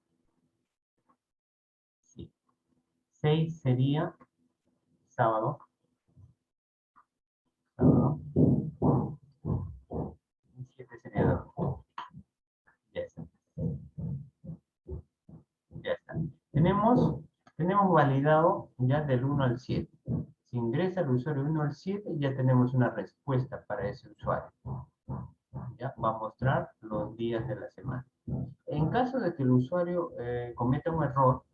7. 6 sería sábado. Y 7 sería domingo. Ya está. Ya está. Tenemos validado ya del 1 al 7. Si ingresa el usuario 1 al 7, ya tenemos una respuesta para ese usuario. Ya va a mostrar los días de la semana. En caso de que el usuario cometa un error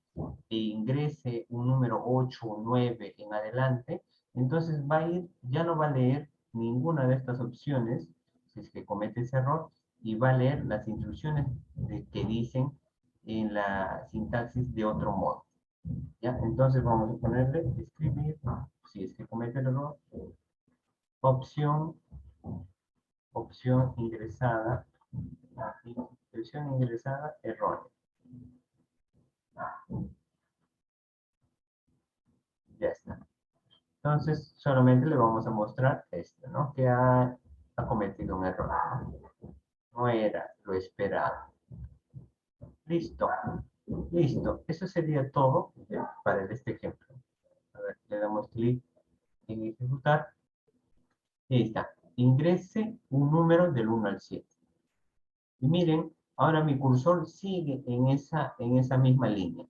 e ingrese un número 8 o 9 en adelante, entonces va a ir, ya no va a leer ninguna de estas opciones, si es que comete ese error, y va a leer las instrucciones que dicen en la sintaxis de otro modo. ¿Ya? Entonces vamos a ponerle escribir, si es que comete el error, opción ingresada, errónea. Ya está. Entonces solamente le vamos a mostrar esto, ¿no? Que ha cometido un error, ¿no? No era lo esperado. Listo. Listo. Eso sería todo para este ejemplo. clic en ejecutar. Ahí está. Ingrese un número del 1 al 7. Y miren, ahora mi cursor sigue en esa misma línea.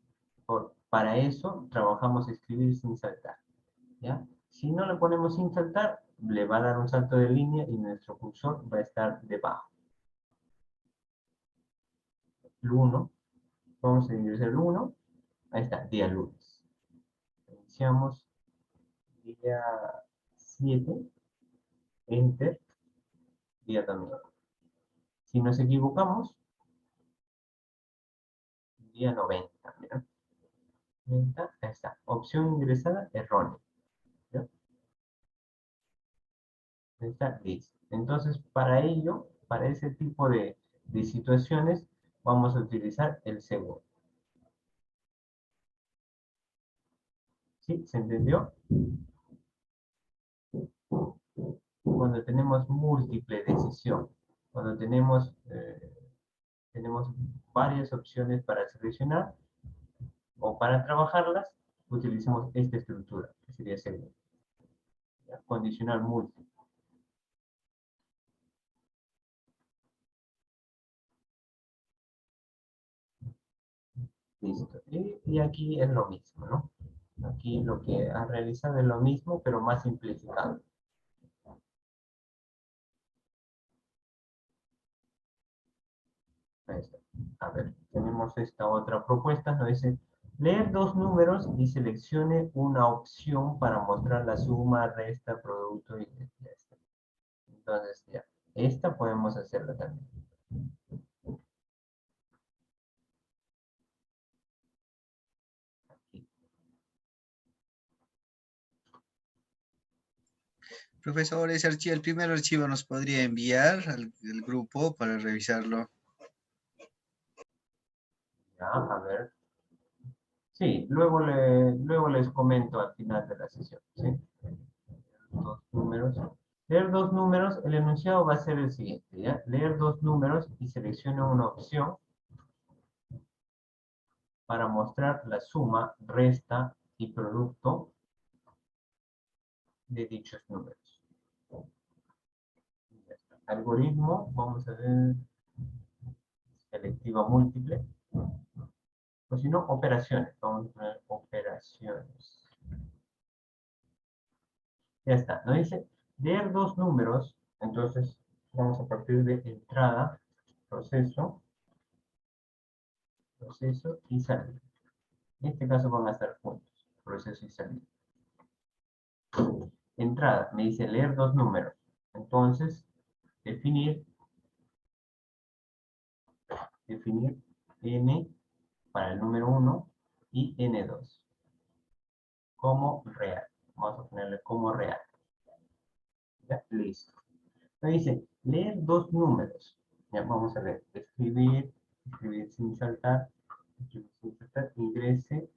Para eso trabajamos escribir sin saltar. ¿Ya? Si no le ponemos sin saltar, le va a dar un salto de línea y nuestro cursor va a estar debajo. El 1. Vamos a ingresar el 1. Ahí está, día lunes. Iniciamos día 7. Enter. Día domingo. Si nos equivocamos, día 90. Mira. 90, ahí está. Opción ingresada errónea. ¿Ya? Ahí está, listo. Entonces, para ello, para ese tipo de situaciones, vamos a utilizar el segundo. ¿Sí? ¿Se entendió? Cuando tenemos múltiple decisión, cuando tenemos varias opciones para seleccionar o para trabajarlas, utilizamos esta estructura, que sería segundo. ¿Ya? Condicional múltiple. Listo. Y aquí es lo mismo, ¿no? Aquí lo que ha realizado es lo mismo, pero más simplificado. Ahí está. A ver, tenemos esta otra propuesta, nos dice, leer dos números y seleccione una opción para mostrar la suma, resta, producto y ya está. Entonces, ya, esta podemos hacerla también. Aquí. Profesor, ese archivo, el primer archivo nos podría enviar al grupo para revisarlo. Ya, a ver. Sí, luego les comento al final de la sesión. ¿Sí? Dos números. Leer dos números, el enunciado va a ser el siguiente. ¿Ya? Leer dos números y seleccione una opción para mostrar la suma, resta y producto de dichos números. Algoritmo, vamos a ver, selectiva múltiple. O si no, operaciones. Vamos a poner operaciones. Ya está. Nos dice leer dos números. Entonces, vamos a partir de entrada, proceso y salida. En este caso van a estar juntos, proceso y salida. Entrada, me dice leer dos números. Entonces, definir n para el número 1 y n2 como real. Vamos a ponerle como real. Ya, listo. Me dice, leer dos números. Ya, vamos a ver. Escribir sin saltar, ingrese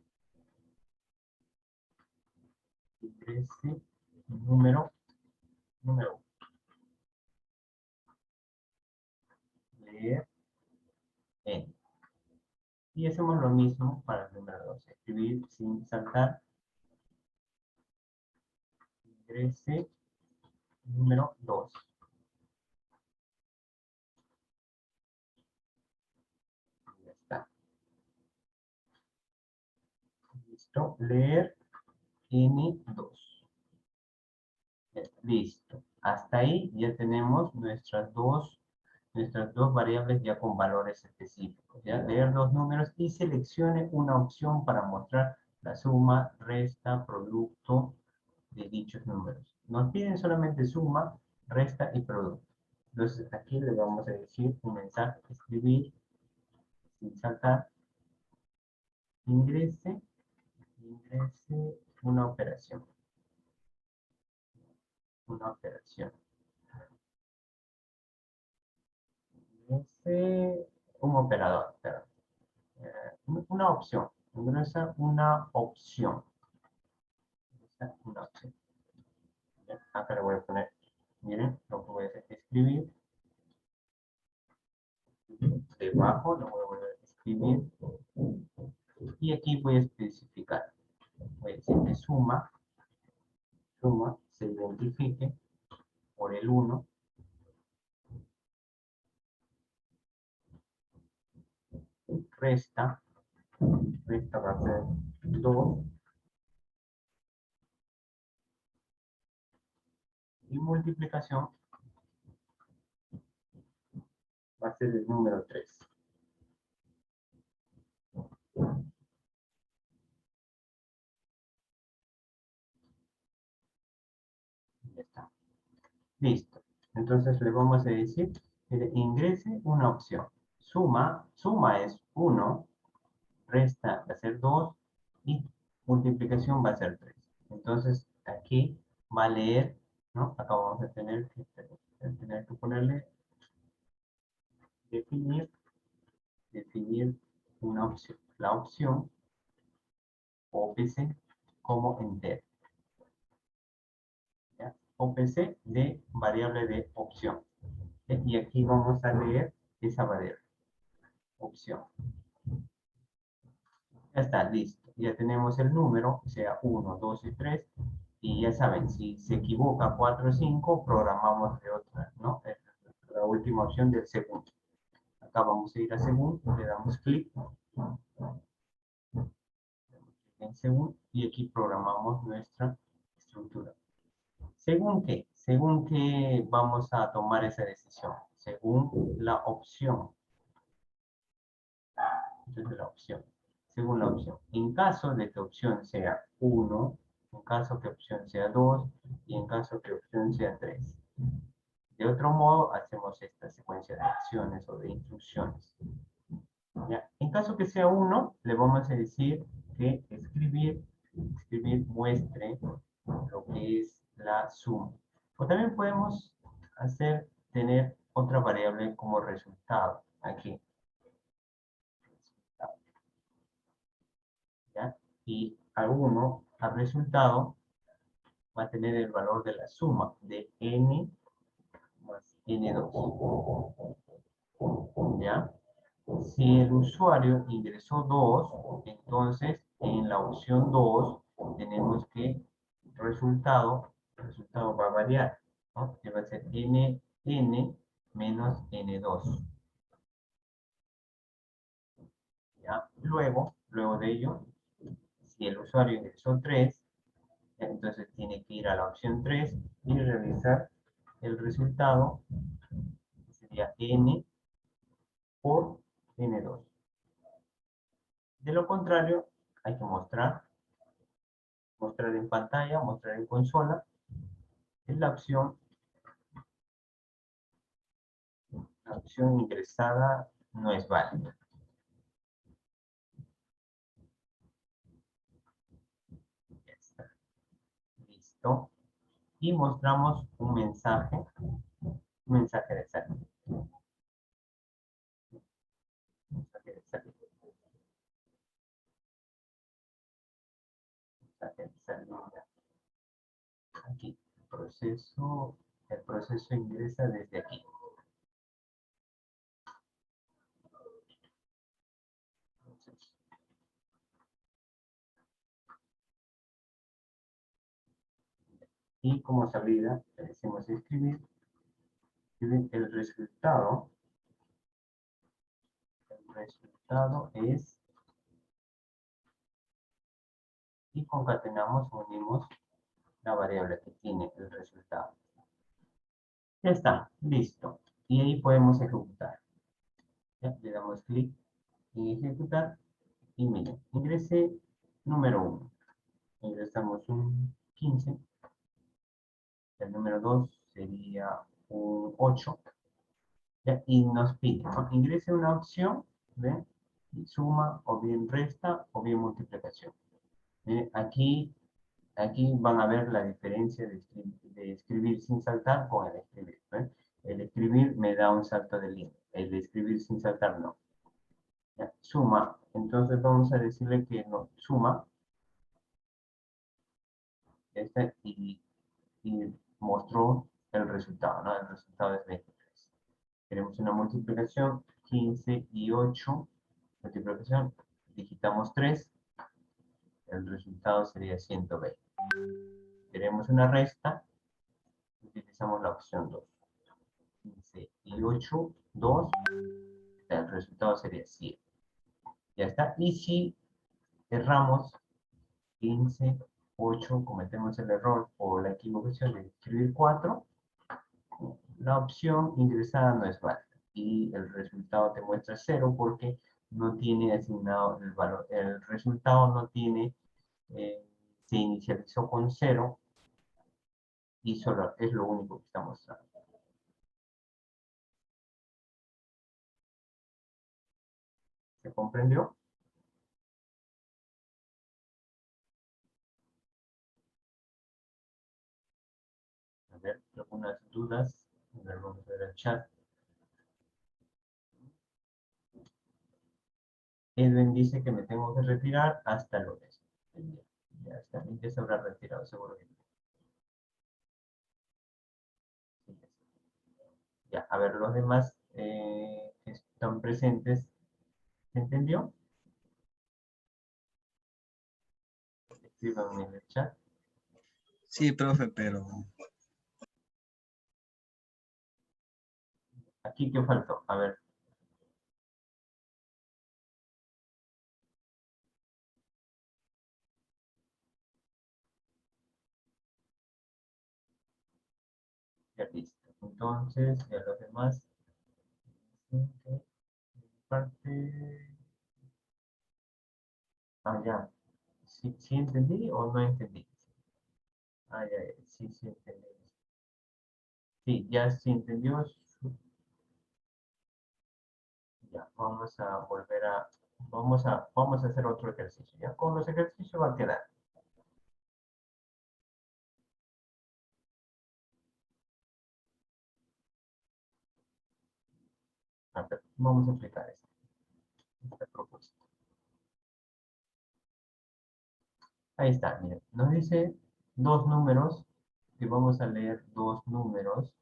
número 1. Leer n. Y hacemos lo mismo para el número 2. Escribir sin saltar, ingrese número 2. Ya está. Listo. Leer n2. Listo. Hasta ahí ya tenemos nuestras dos variables ya con valores específicos. ¿Ya? Leer dos números y seleccione una opción para mostrar la suma, resta, producto de dichos números. Nos piden solamente suma, resta y producto. Entonces aquí le vamos a decir un mensaje, escribir, sin saltar, ingrese una operación. Una operación. Ingrese un operador, perdón. Una opción. Ingresa una opción. Una opción. Acá le voy a poner, miren, lo que voy a hacer es escribir. Debajo lo voy a volver a escribir. Y aquí voy a especificar. Voy a decir que suma suma se identifique por el 1. Resta va a ser 2. Y multiplicación va a ser el número 3. Ya está. Listo. Entonces le vamos a decir que ingrese una opción. Suma es 1, resta va a ser 2 y multiplicación va a ser 3. Entonces aquí va a leer, ¿no? Acá vamos a tener que ponerle definir una opción. La opción OPC como entero. ¿Ya? OPC de variable de opción. Y aquí vamos a leer esa variable. Opción. Ya está, listo. Ya tenemos el número, sea 1, 2 y 3. Y ya saben, si se equivoca 4 o 5, programamos de otra, ¿no? La última opción del segundo. Acá vamos a ir a segundo, le damos clic en segundo y aquí programamos nuestra estructura. ¿Según qué? Según qué vamos a tomar esa decisión. Según la opción. Entonces la opción. Según la opción. En caso de que opción sea 1, en caso que opción sea 2 y en caso que opción sea 3. De otro modo, hacemos esta secuencia de acciones o de instrucciones. ¿Ya? En caso que sea 1, le vamos a decir que escribir muestre lo que es la suma. O también podemos tener otra variable como resultado aquí. ¿Ya? Y al resultado va a tener el valor de la suma de n más n2. ¿Ya? Si el usuario ingresó 2, entonces en la opción 2 tenemos que el resultado va a variar, ¿no? Que va a ser n menos n2. ¿Ya? Luego de ello, si el usuario ingresó 3, entonces tiene que ir a la opción 3 y revisar el resultado, que sería n por n2. De lo contrario, hay que mostrar en pantalla, mostrar en consola, en la opción ingresada no es válida. Ya está. Listo. Y mostramos un mensaje de salida. Mensaje de salida. Mensaje de salida. Aquí, el proceso ingresa desde aquí. Entonces, y como salida, le decimos escribir el resultado. El resultado es, y concatenamos, unimos la variable que tiene el resultado. Ya está, listo. Y ahí podemos ejecutar. ¿Ya? Le damos clic en ejecutar y miren, ingresé número 1. Ingresamos un 15. El número 2 sería un 8. ¿Ya? Y nos pide, ¿no? Ingrese una opción de suma, o bien resta, o bien multiplicación. Aquí van a ver la diferencia de escribir sin saltar con el escribir. ¿Ven? El escribir me da un salto de línea. El escribir sin saltar no. ¿Ya? Suma. Entonces vamos a decirle que no, suma. Y mostró el resultado, ¿no? El resultado es 23. Queremos una multiplicación, 15 y 8. Multiplicación, digitamos 3. El resultado sería 120. queremos una resta, utilizamos la opción 2. 15 y 8, 2, el resultado sería 7. Ya está. Y si erramos 15, 8, cometemos el error o la equivocación de escribir 4, la opción ingresada no es válida. Y el resultado te muestra 0 porque no tiene asignado el valor. El resultado no tiene, se inicializó con 0 y solo es lo único que está mostrando. ¿Se comprendió? A ver, algunas dudas. A ver, vamos a ver el chat. Edwin dice que me tengo que retirar hasta el lunes. Ya está, ya se habrá retirado, seguro que sí. Ya, a ver, los demás que están presentes, ¿se entendió? Escríbanme en el chat. Sí, profe, pero Aquí, ¿qué faltó? A ver. Ya listo. Entonces, ya los demás. Parte. Ah, ya. ¿Sí, sí entendí o no entendí? Ah, ya, ya, sí, sí entendí. Sí, ya sí entendió. Ya, vamos a volver a, vamos a hacer otro ejercicio. Ya, con los ejercicios va a quedar. A ver, vamos a explicar esto. Esta propuesta. Ahí está, miren. Nos dice dos números, que vamos a leer dos números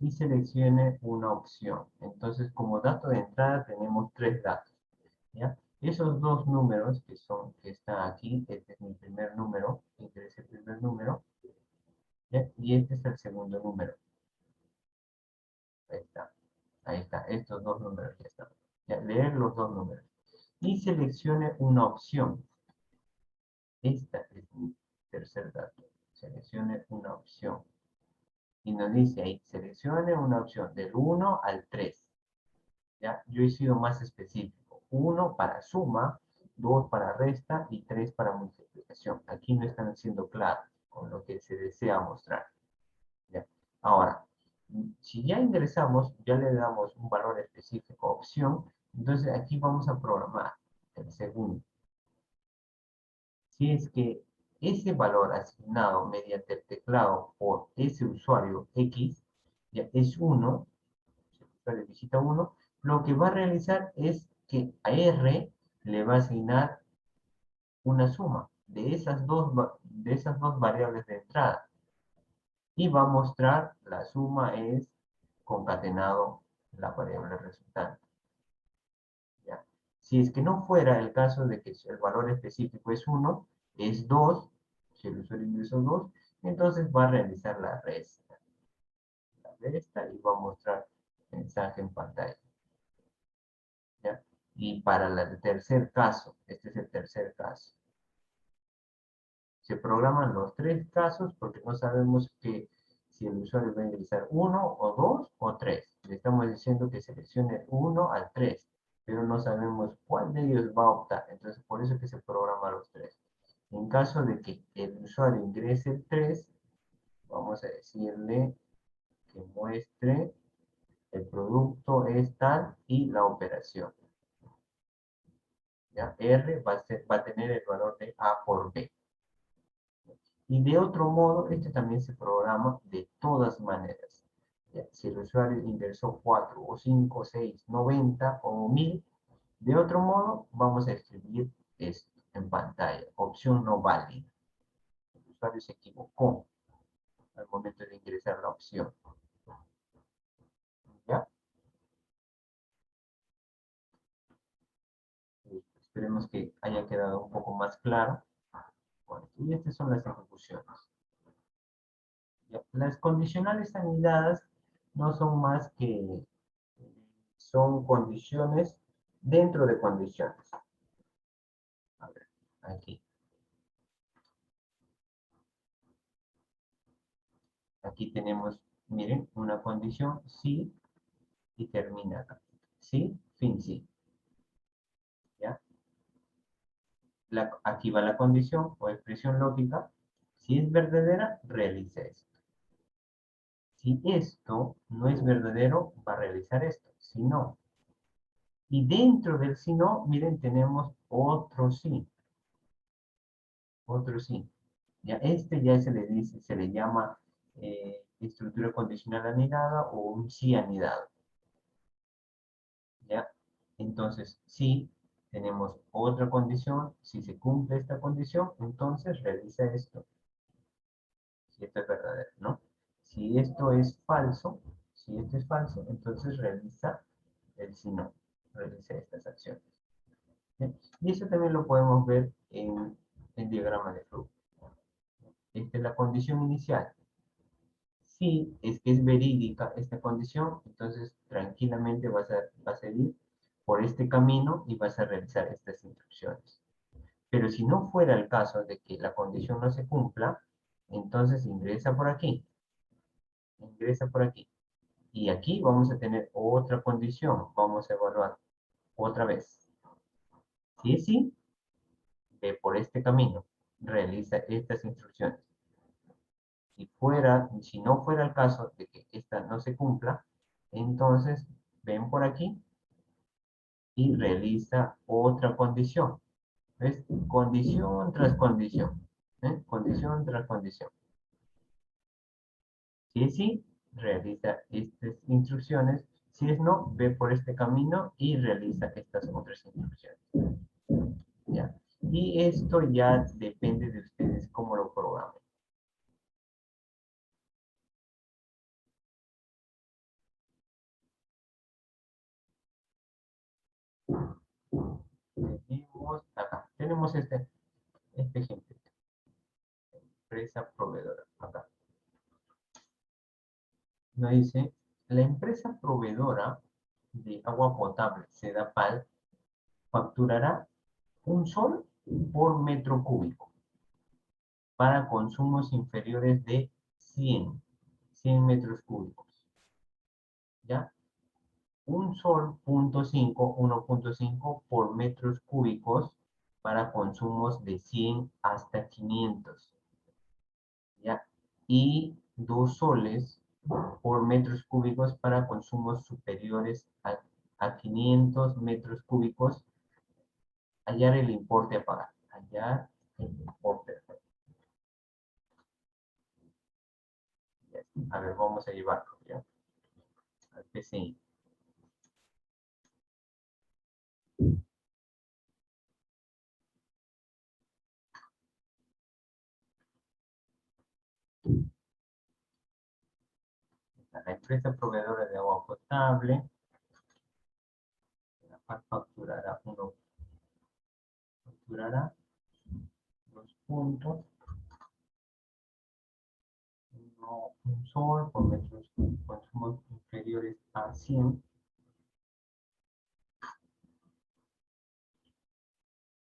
y seleccione una opción. Entonces, como dato de entrada tenemos tres datos. ¿Ya? Esos dos números que están aquí, este es mi primer número, este es el primer número, ¿ya? Y este es el segundo número. Ahí está, estos dos números ya están. Ya, leer los dos números. Y seleccione una opción. Esta es mi tercer dato. Seleccione una opción. Y nos dice ahí, seleccione una opción del 1 al 3. ¿Ya? Yo he sido más específico. 1 para suma, 2 para resta y 3 para multiplicación. Aquí no están siendo claros con lo que se desea mostrar. ¿Ya? Ahora, si ya ingresamos, ya le damos un valor específico, opción, entonces aquí vamos a programar el segundo. Si es que ese valor asignado mediante el teclado por ese usuario X ya es 1, si el usuario digita 1, lo que va a realizar es que a R le va a asignar una suma de esas dos variables de entrada. Y va a mostrar la suma es concatenado la variable resultante. ¿Ya? Si es que no fuera el caso de que el valor específico es 1, es 2, si el usuario ingresó 2, entonces va a realizar la resta y va a mostrar mensaje en pantalla. ¿Ya? Y para el tercer caso, este es el tercer caso, se programan los tres casos porque no sabemos que si el usuario va a ingresar 1 o 2 o 3. Le estamos diciendo que seleccione 1 al 3, pero no sabemos cuál de ellos va a optar. Entonces, por eso es que se programa los tres. En caso de que el usuario ingrese el 3, vamos a decirle que muestre el producto es tal y la operación. ¿Ya? R va a tener el valor de A por B. Y de otro modo, este también se programa de todas maneras. ¿Ya? Si el usuario ingresó 4 o 5, 6, 90 o 1000, de otro modo vamos a escribir esto en pantalla, opción no válida. El usuario se equivocó al momento de ingresar la opción. ¿Ya? Esperemos que haya quedado un poco más claro. Bueno, y estas son las ejecuciones. ¿Ya? Las condicionales anidadas no son más que, son condiciones dentro de condiciones. A ver, aquí. Aquí tenemos, miren, una condición, sí, y termina acá. Sí, fin, sí. ¿Ya? Aquí va la condición o expresión lógica. Si es verdadera, realiza esto. Si esto no es verdadero, va a realizar esto. Si no. Y dentro del si no, miren, tenemos otro sí. Otro sí. Ya, este ya se le dice, se le llama estructura condicional anidada o un sí anidado. ¿Ya? Entonces, si tenemos otra condición, si se cumple esta condición, entonces realiza esto. Si esto es verdadero, ¿no? Si esto es falso, entonces realiza el si no, realiza estas acciones. ¿Sí? Y eso también lo podemos ver en el diagrama de flujo. Esta es la condición inicial. Si es que es verídica esta condición, entonces tranquilamente vas a seguir por este camino y vas a realizar estas instrucciones. Pero si no fuera el caso de que la condición no se cumpla, entonces ingresa por aquí. Ingresa por aquí. Y aquí vamos a tener otra condición. Vamos a evaluar otra vez. Si es sí, ve por este camino. Realiza estas instrucciones. Si no fuera el caso de que esta no se cumpla, entonces ven por aquí y realiza otra condición. ¿Ves? Condición tras condición. Condición tras condición. Si es sí, realiza estas instrucciones. Si es no, ve por este camino y realiza estas otras instrucciones. ¿Ya? Y esto ya depende de ustedes cómo lo programen. Tenemos acá, tenemos este ejemplo. Empresa proveedora, acá. Nos dice, la empresa proveedora de agua potable, Sedapal, facturará un sol por metro cúbico para consumos inferiores de 100 metros cúbicos. ¿Ya? Un sol, 1.5 por metros cúbicos para consumos de 100 hasta 500. ¿Ya? Y 2 soles por metros cúbicos para consumos superiores a 500 metros cúbicos. Hallar el importe a pagar. Hallar el importe a pagar. A ver, vamos a llevarlo, ¿ya? Al PCI. La empresa proveedora de agua potable facturará dos puntos, un sol por metros consumos inferiores a 100,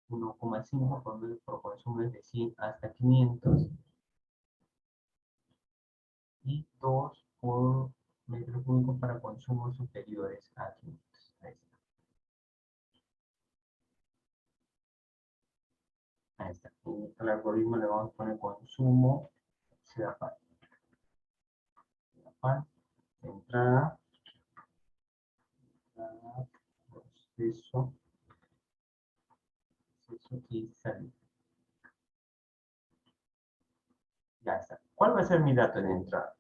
1,5 por consumos de 100 hasta 500 y 2 por metro cúbico para consumos superiores a 500. Ahí está. Ahí está. En el algoritmo le vamos a poner consumo, Sedapal. Entrada, proceso y salida. Ya está. ¿Cuál va a ser mi dato de entrada?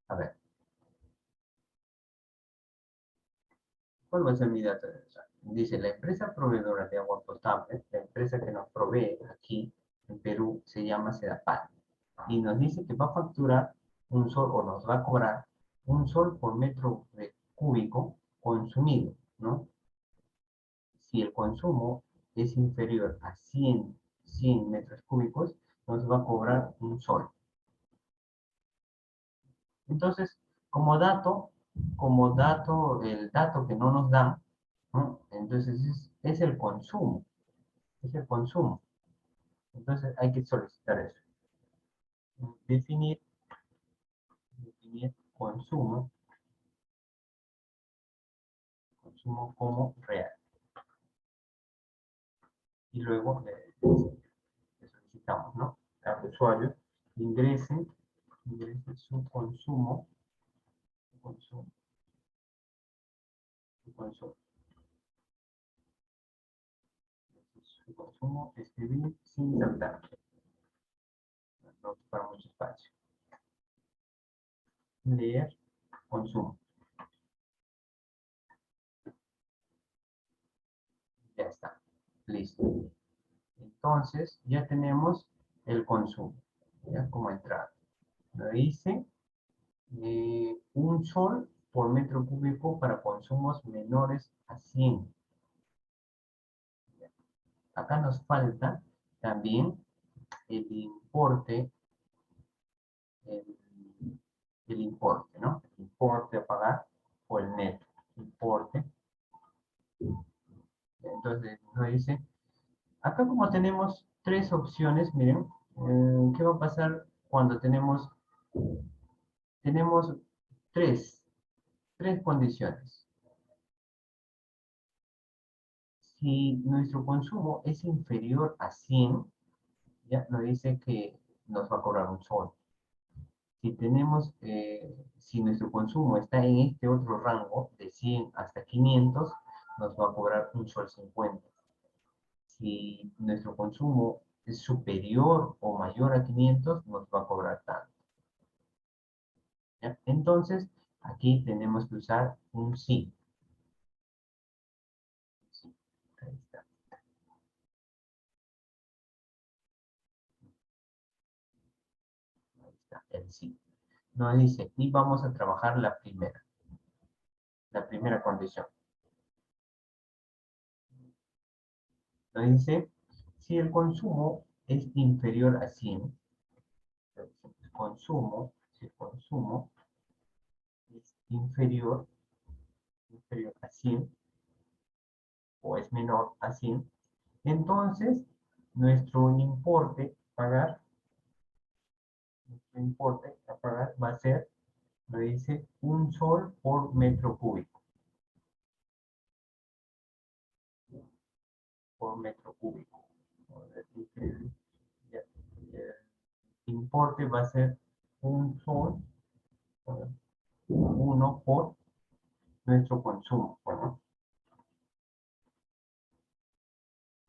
A ver. ¿Cuál va a ser mi dato de entrada? Dice, la empresa proveedora de agua potable, la empresa que nos provee aquí en Perú, se llama Sedapal. Y nos dice que va a facturar un sol, o nos va a cobrar un sol por metro cúbico consumido, ¿no? si el consumo es inferior a 100 metros cúbicos, nos va a cobrar un sol. Entonces, como dato, el dato que no nos da, ¿no? Entonces es el consumo, es el consumo. Entonces hay que solicitar eso. Definir consumo como real. Y luego le solicitamos, ¿no? Al usuario ingrese su consumo, su consumo, escribir sin saltar, no ocupar mucho espacio. Leer consumo. Ya está, listo. Entonces ya tenemos el consumo, ya como entrada. Lo dice un sol por metro cúbico para consumos menores a 100. Acá nos falta también el importe, el importe, ¿no? El importe a pagar o el neto. Importe. Entonces nos dice, acá como tenemos tres opciones, miren, ¿qué va a pasar cuando tenemos tres condiciones? Si nuestro consumo es inferior a 100, ya nos dice que nos va a cobrar un sol. Si nuestro consumo está en este otro rango, de 100 hasta 500, nos va a cobrar un sol 50. Si nuestro consumo es superior o mayor a 500, nos va a cobrar tanto. ¿Ya? Entonces, aquí tenemos que usar un sí. Sí, ahí está. Ahí está, el sí. Nos dice, y vamos a trabajar la primera condición. Nos dice, si el consumo es inferior a 100, si el consumo es inferior a 100 o es menor a 100, entonces nuestro importe a pagar va a ser, lo dice, un sol por metro cúbico. Por metro cúbico. El importe va a ser un sol, 1 por nuestro consumo. Bueno,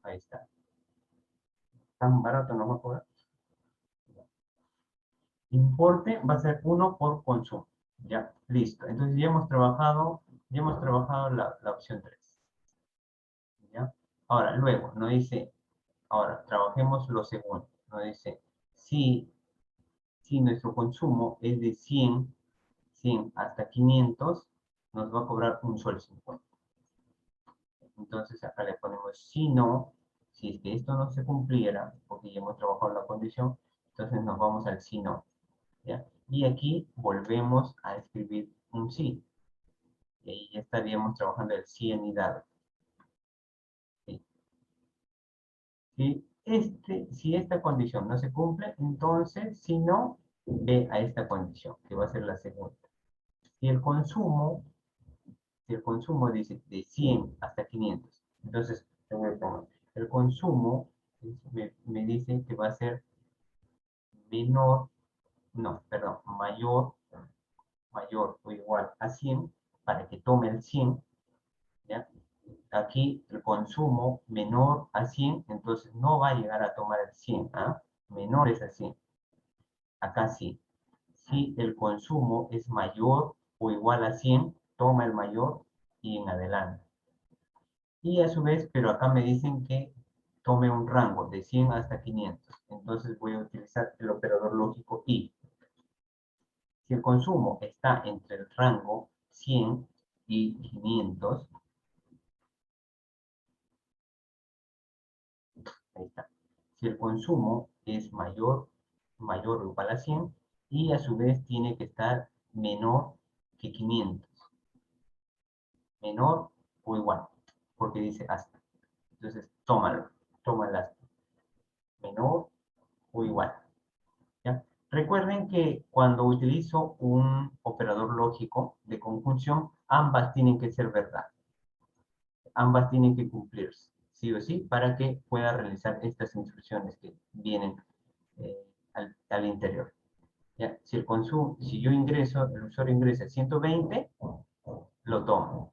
ahí está. Tan barato no va a cobrar. Importe va a ser 1 por consumo. Ya, listo. Entonces ya hemos trabajado la opción 3. ¿Ya? Ahora, luego, nos dice, ahora, trabajemos lo segundo. Nos dice, si nuestro consumo es de 100 hasta 500, nos va a cobrar un sol 50. Entonces acá le ponemos si no, si es que esto no se cumpliera, porque ya hemos trabajado la condición, entonces nos vamos al si no. ¿Ya? Y aquí volvemos a escribir un sí. Y ahí ya estaríamos trabajando el sí anidado. ¿Sí? Si esta condición no se cumple, entonces si no, ve a esta condición, que va a ser la segunda. Si el consumo dice de 100 hasta 500, entonces te voy a poner, el consumo me dice que va a ser mayor o igual a 100 para que tome el 100, ¿ya? Aquí el consumo menor a 100, entonces no va a llegar a tomar el 100, ¿ah? Menores a 100. Acá sí. Si el consumo es mayor o igual a 100, toma el mayor y en adelante. Y a su vez, pero acá me dicen que tome un rango de 100 hasta 500. Entonces voy a utilizar el operador lógico y. Si el consumo está entre el rango 100 y 500, Ahí está. Si el consumo es mayor o igual a 100 y a su vez tiene que estar menor que 500. Menor o igual, porque dice hasta. Entonces, tómalo, toma el hasta. Menor o igual. ¿Ya? Recuerden que cuando utilizo un operador lógico de conjunción, ambas tienen que ser verdad. Ambas tienen que cumplirse, sí o sí, para que pueda realizar estas instrucciones que vienen al interior. ¿Ya? Si yo ingreso, el usuario ingresa 120, lo tomo.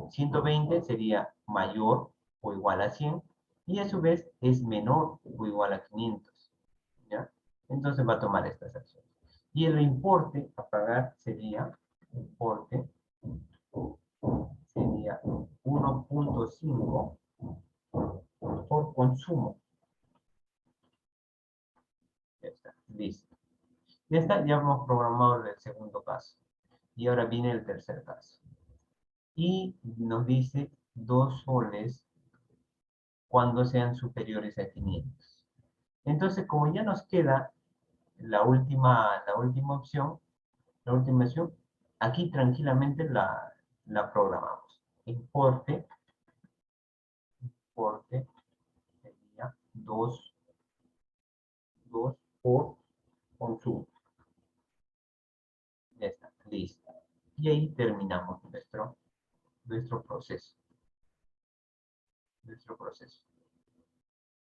120 sería mayor o igual a 100 y a su vez es menor o igual a 500. ¿Ya? Entonces va a tomar estas acciones. Y el importe a pagar sería, importe sería 1.5 por consumo. Ya está, listo. Ya está, ya hemos programado el segundo caso. Y ahora viene el tercer caso. Y nos dice 2 soles cuando sean superiores a 500. Entonces, como ya nos queda la última opción, aquí tranquilamente la programamos. Importe sería 2 por consumo. Ya está, listo. Y ahí terminamos nuestro proceso.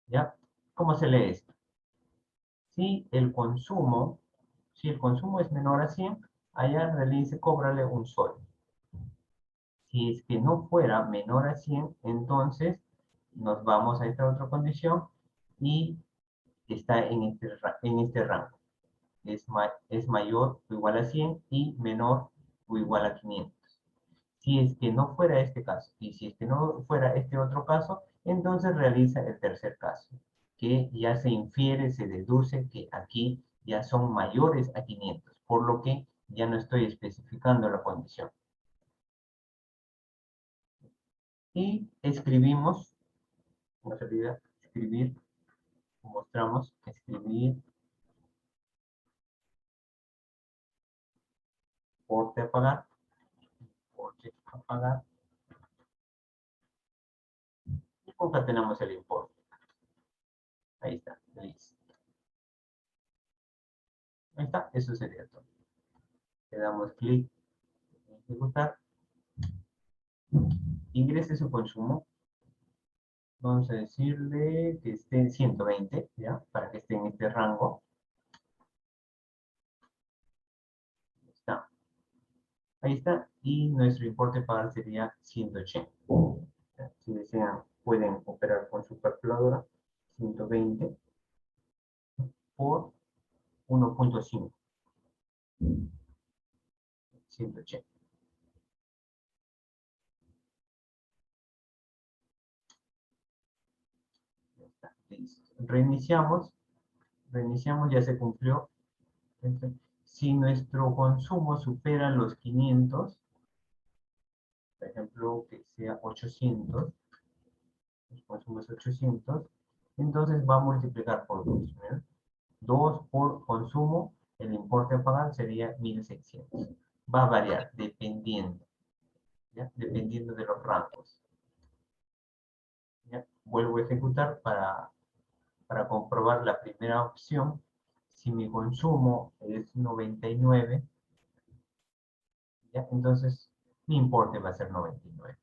¿Ya? ¿Cómo se lee esto? Si el consumo es menor a 100, allá realice, cóbrale un sol. Si es que no fuera menor a 100, entonces nos vamos a esta otra condición y está en este rango. Es mayor o igual a 100 y menor o igual a 500. Si es que no fuera este caso y si es que no fuera este otro caso, entonces realiza el tercer caso, que ya se infiere, se deduce que aquí ya son mayores a 500, por lo que ya no estoy especificando la condición. Y escribimos, no se olvida, escribir, mostramos, escribir, importe a pagar, y concatenamos el importe. Ahí está, listo. Ahí está, eso sería todo. Le damos clic en ejecutar. Ingrese su consumo. Vamos a decirle que esté en 120, ¿ya? Para que esté en este rango. Ahí está. Ahí está. Y nuestro importe a pagar sería 180. ¿Ya? Si desean, pueden operar con su calculadora. 120 por 1.5. 180. Ya está. Listo. Reiniciamos, ya se cumplió. Si nuestro consumo supera los 500, por ejemplo, que sea 800, el consumo es 800, entonces va a multiplicar por 2. 2 por consumo, el importe a pagar sería 1600. Va a variar dependiendo, ¿ya? Dependiendo de los rangos. ¿Ya? Vuelvo a ejecutar para comprobar la primera opción. Si mi consumo es 99, ¿ya? Entonces mi importe va a ser 99.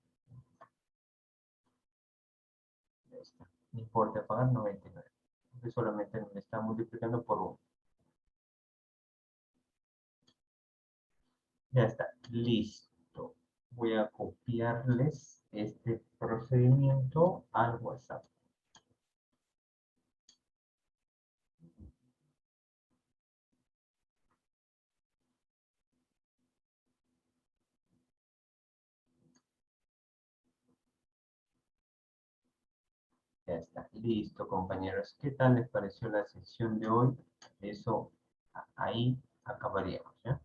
Ya está. Mi importe a pagar 99. Porque solamente me está multiplicando por 1. Ya está, listo. Voy a copiarles este procedimiento al WhatsApp. Ya está, listo, compañeros. ¿Qué tal les pareció la sesión de hoy? Eso, ahí acabaríamos, ¿ya?